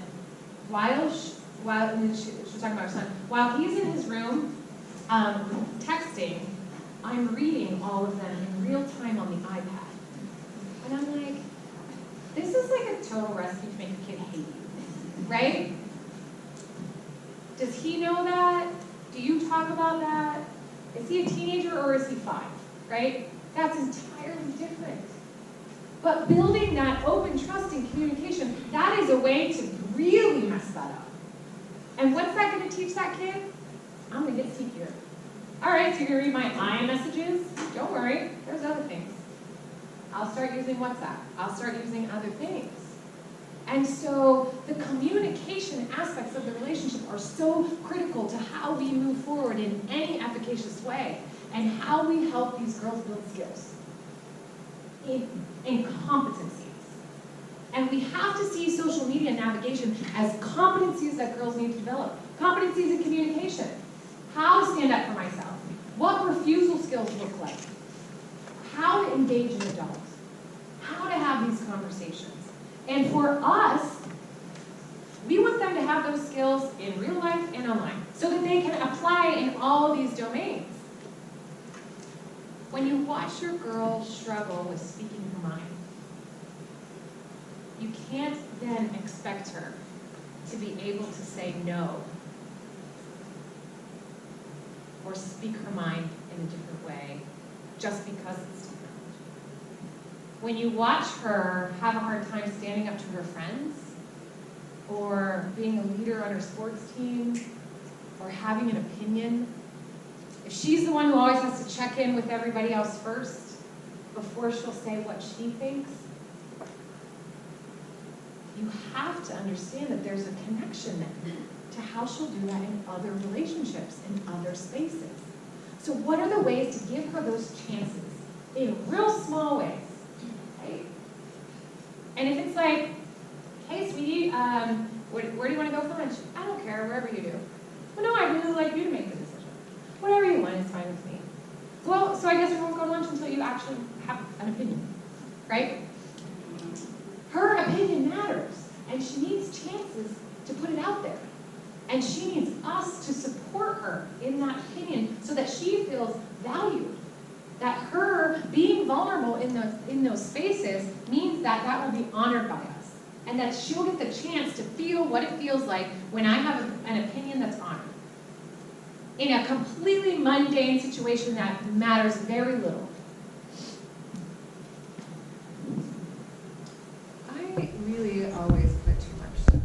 [SPEAKER 2] and she was talking about her son, while he's in his room texting, I'm reading all of them in real time on the iPad. And I'm like, this is like a total recipe to make a kid hate you, right? Does he know that? Do you talk about that? Is he a teenager or is he 5, right? That's entirely different. But building that open, trusting communication, that is a way to really mess that up. And what's that going to teach that kid? I'm going to get secure. All right, so you're going to read my iMessages? Don't worry, there's other things. I'll start using WhatsApp. I'll start using other things. And so the communication aspects of the relationship are so critical to how we move forward in any efficacious way and how we help these girls build skills in competencies. And we have to see social media navigation as competencies that girls need to develop. Competencies in communication. How to stand up for myself. What refusal skills look like. How to engage an adult. How to have these conversations. And for us, we want them to have those skills in real life and online so that they can apply in all of these domains. When you watch your girl struggle with speaking her mind, you can't then expect her to be able to say no or speak her mind in a different way just because it's different. When you watch her have a hard time standing up to her friends, or being a leader on her sports team, or having an opinion, if she's the one who always has to check in with everybody else first before she'll say what she thinks, you have to understand that there's a connection then to how she'll do that in other relationships, in other spaces. So what are the ways to give her those chances in real small ways, right? And if it's like, hey, sweetie, where do you want to go for lunch? I don't care, wherever you do. Well, no, I really like you to make the decision. Whatever you want is fine with me. Well, so I guess we won't go to lunch until you actually have an opinion, right? Her opinion matters, and she needs chances to put it out there. And she needs us to support her in that opinion so that she feels valued. That her being vulnerable in those spaces means that that will be honored by us. And that she'll get the chance to feel what it feels like when I have an opinion that's honored. In a completely mundane situation that matters very little. I really always put too much stuff.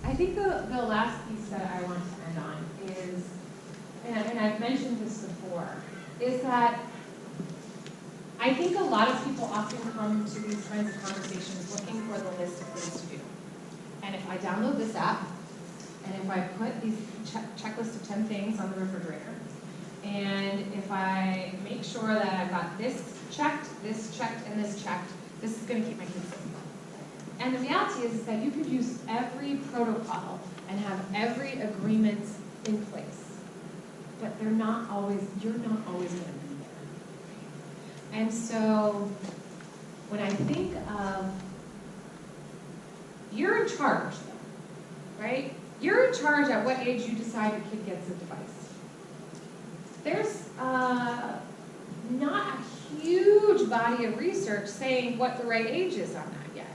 [SPEAKER 2] I think the last piece that I want to end on is, and I've mentioned this before, is that I think a lot of people often come to these kinds of conversations looking for the list of things to do. And if I download this app, and if I put these checklist of 10 things on the refrigerator, and if I make sure that I've got this checked, and this checked, this is going to keep my kids safe. And the reality is that you could use every protocol and have every agreement in place, but you're not always going to be there. And so when I think of, you're in charge, right? You're in charge at what age you decide your kid gets a device. There's not a huge body of research saying what the right age is on that yet.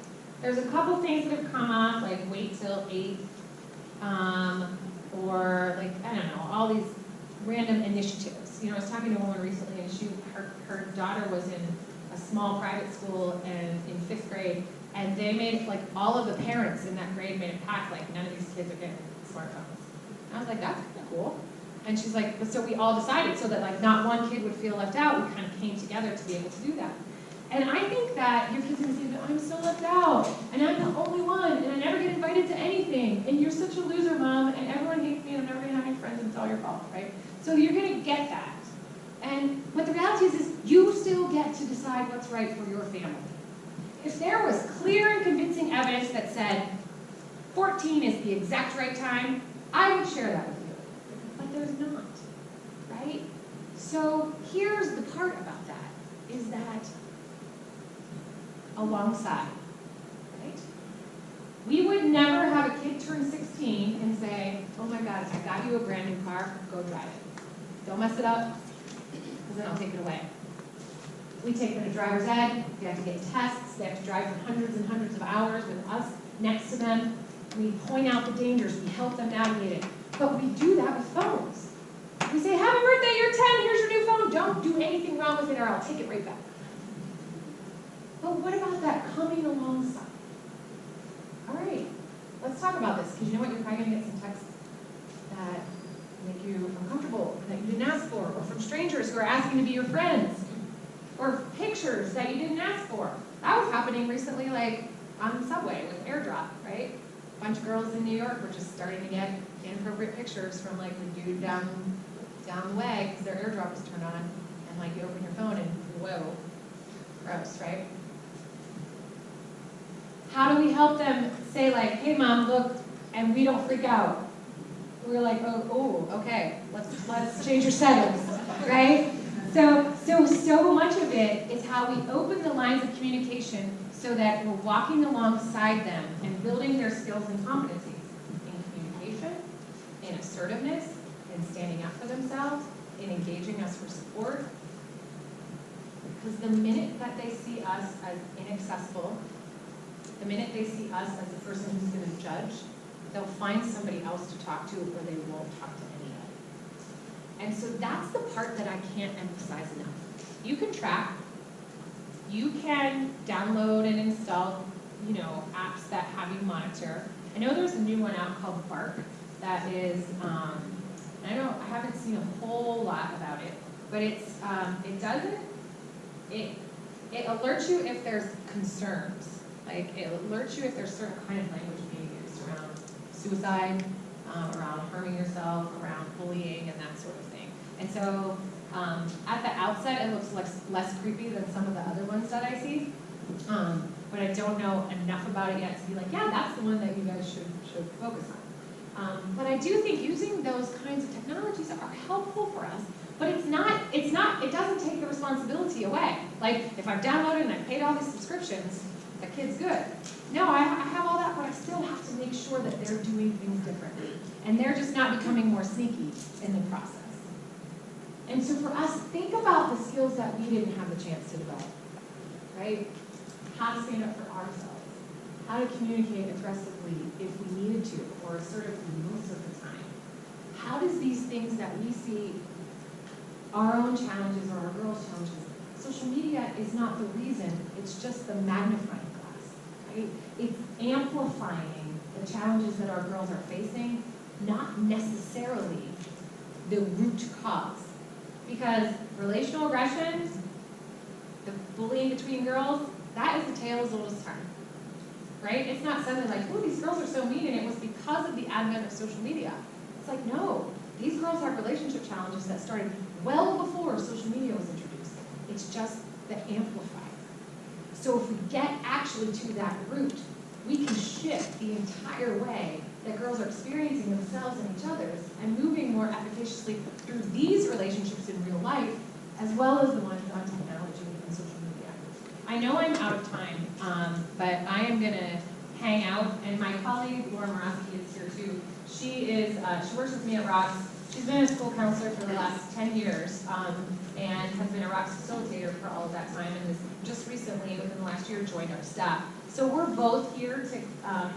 [SPEAKER 2] There's a couple things that have come up, like wait till 8, or like, I don't know, all these random initiatives. You know, I was talking to a woman recently, and her daughter was in a small private school and in 5th grade, and they made it like all of the parents in that grade made it pact like none of these kids are getting smartphones. And I was like, that's kind of cool. And she's like, but so we all decided so that like not one kid would feel left out. We kind of came together to be able to do that. And I think that your kids are going to say, I'm so left out, and I'm the only one, and I never get invited to anything, and you're such a loser, Mom, and everyone hates me, and I'm never going to have any friends, and it's all your fault, right? So you're going to get that. But the reality is you still get to decide what's right for your family. If there was clear and convincing evidence that said 14 is the exact right time, I would share that with you. But there's not, right? So here's the part about that, is that alongside, right? We would never have a kid turn 16 and say, oh my God, I got you a brand new car, go drive it. Don't mess it up, because then I'll take it away. We take them to driver's ed, they have to get tests, they have to drive for hundreds and hundreds of hours with us next to them. We point out the dangers, we help them navigate it. But we do that with phones. We say, happy birthday, you're 10, here's your new phone, don't do anything wrong with it or I'll take it right back. But what about that coming alongside? All right, let's talk about this, because you know what, you're probably going to get some texts that make you uncomfortable, that you didn't ask for, or from strangers who are asking to be your friends, or pictures that you didn't ask for. That was happening recently, like on the subway with AirDrop, right? A bunch of girls in New York were just starting to get inappropriate pictures from like the dude down the way because their AirDrop was turned on, and like you open your phone and whoa, gross, right? How do we help them say like, hey Mom, look, and we don't freak out? We're like, oh, okay, let's change your settings, right? So much of it is how we open the lines of communication so that we're walking alongside them and building their skills and competencies in communication, in assertiveness, in standing up for themselves, in engaging us for support. Because the minute that they see us as inaccessible, the minute they see us as the person who's going to judge, they'll find somebody else to talk to or they won't talk to anybody. And so that's the part that I can't emphasize enough. You can track you can download and install, apps that have you monitor. I know there's a new one out called Bark that is, I haven't seen a whole lot about it, but it's, it alerts you if there's concerns. Like, it alerts you if there's certain kind of language being used around suicide, around harming yourself, around bullying, and that sort of thing. And so, at the outset, it looks less creepy than some of the other ones that I see. But I don't know enough about it yet to be like, yeah, that's the one that you guys should focus on. But I do think using those kinds of technologies are helpful for us, but it doesn't take the responsibility away. Like, if I've downloaded and I've paid all these subscriptions, the kid's good. No, I have all that, but I still have to make sure that they're doing things differently. And they're just not becoming more sneaky in the process. And so for us, think about the skills that we didn't have the chance to develop, right? How to stand up for ourselves, how to communicate aggressively if we needed to, or assertively most of the time. How does these things that we see, our own challenges or our girls' challenges, social media is not the reason, it's just the magnifying glass, right? It's amplifying the challenges that our girls are facing, not necessarily the root cause. Because relational aggression, the bullying between girls, that is the tale as old as time, right? It's not suddenly like, oh, these girls are so mean, and it was because of the advent of social media. It's like, no, these girls have relationship challenges that started well before social media was introduced. It's just the amplifier. So if we get actually to that root, we can shift the entire way that girls are experiencing themselves and each other's and moving more efficaciously through these relationships in real life, as well as the ones on technology and social media. I know I'm out of time, but I am gonna hang out, and my colleague, Laura Moravsky, is here too. She works with me at Rox. She's been a school counselor for the last 10 years, and has been a Rox facilitator for all of that time, and has just recently, within the last year, joined our staff. So we're both here to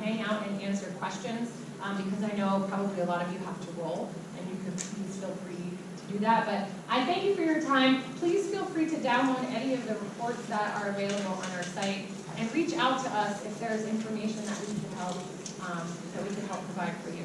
[SPEAKER 2] hang out and answer questions, because I know probably a lot of you have to roll, and you could please feel free to do that. But I thank you for your time. Please feel free to download any of the reports that are available on our site, and reach out to us if there's information that we can help provide for you.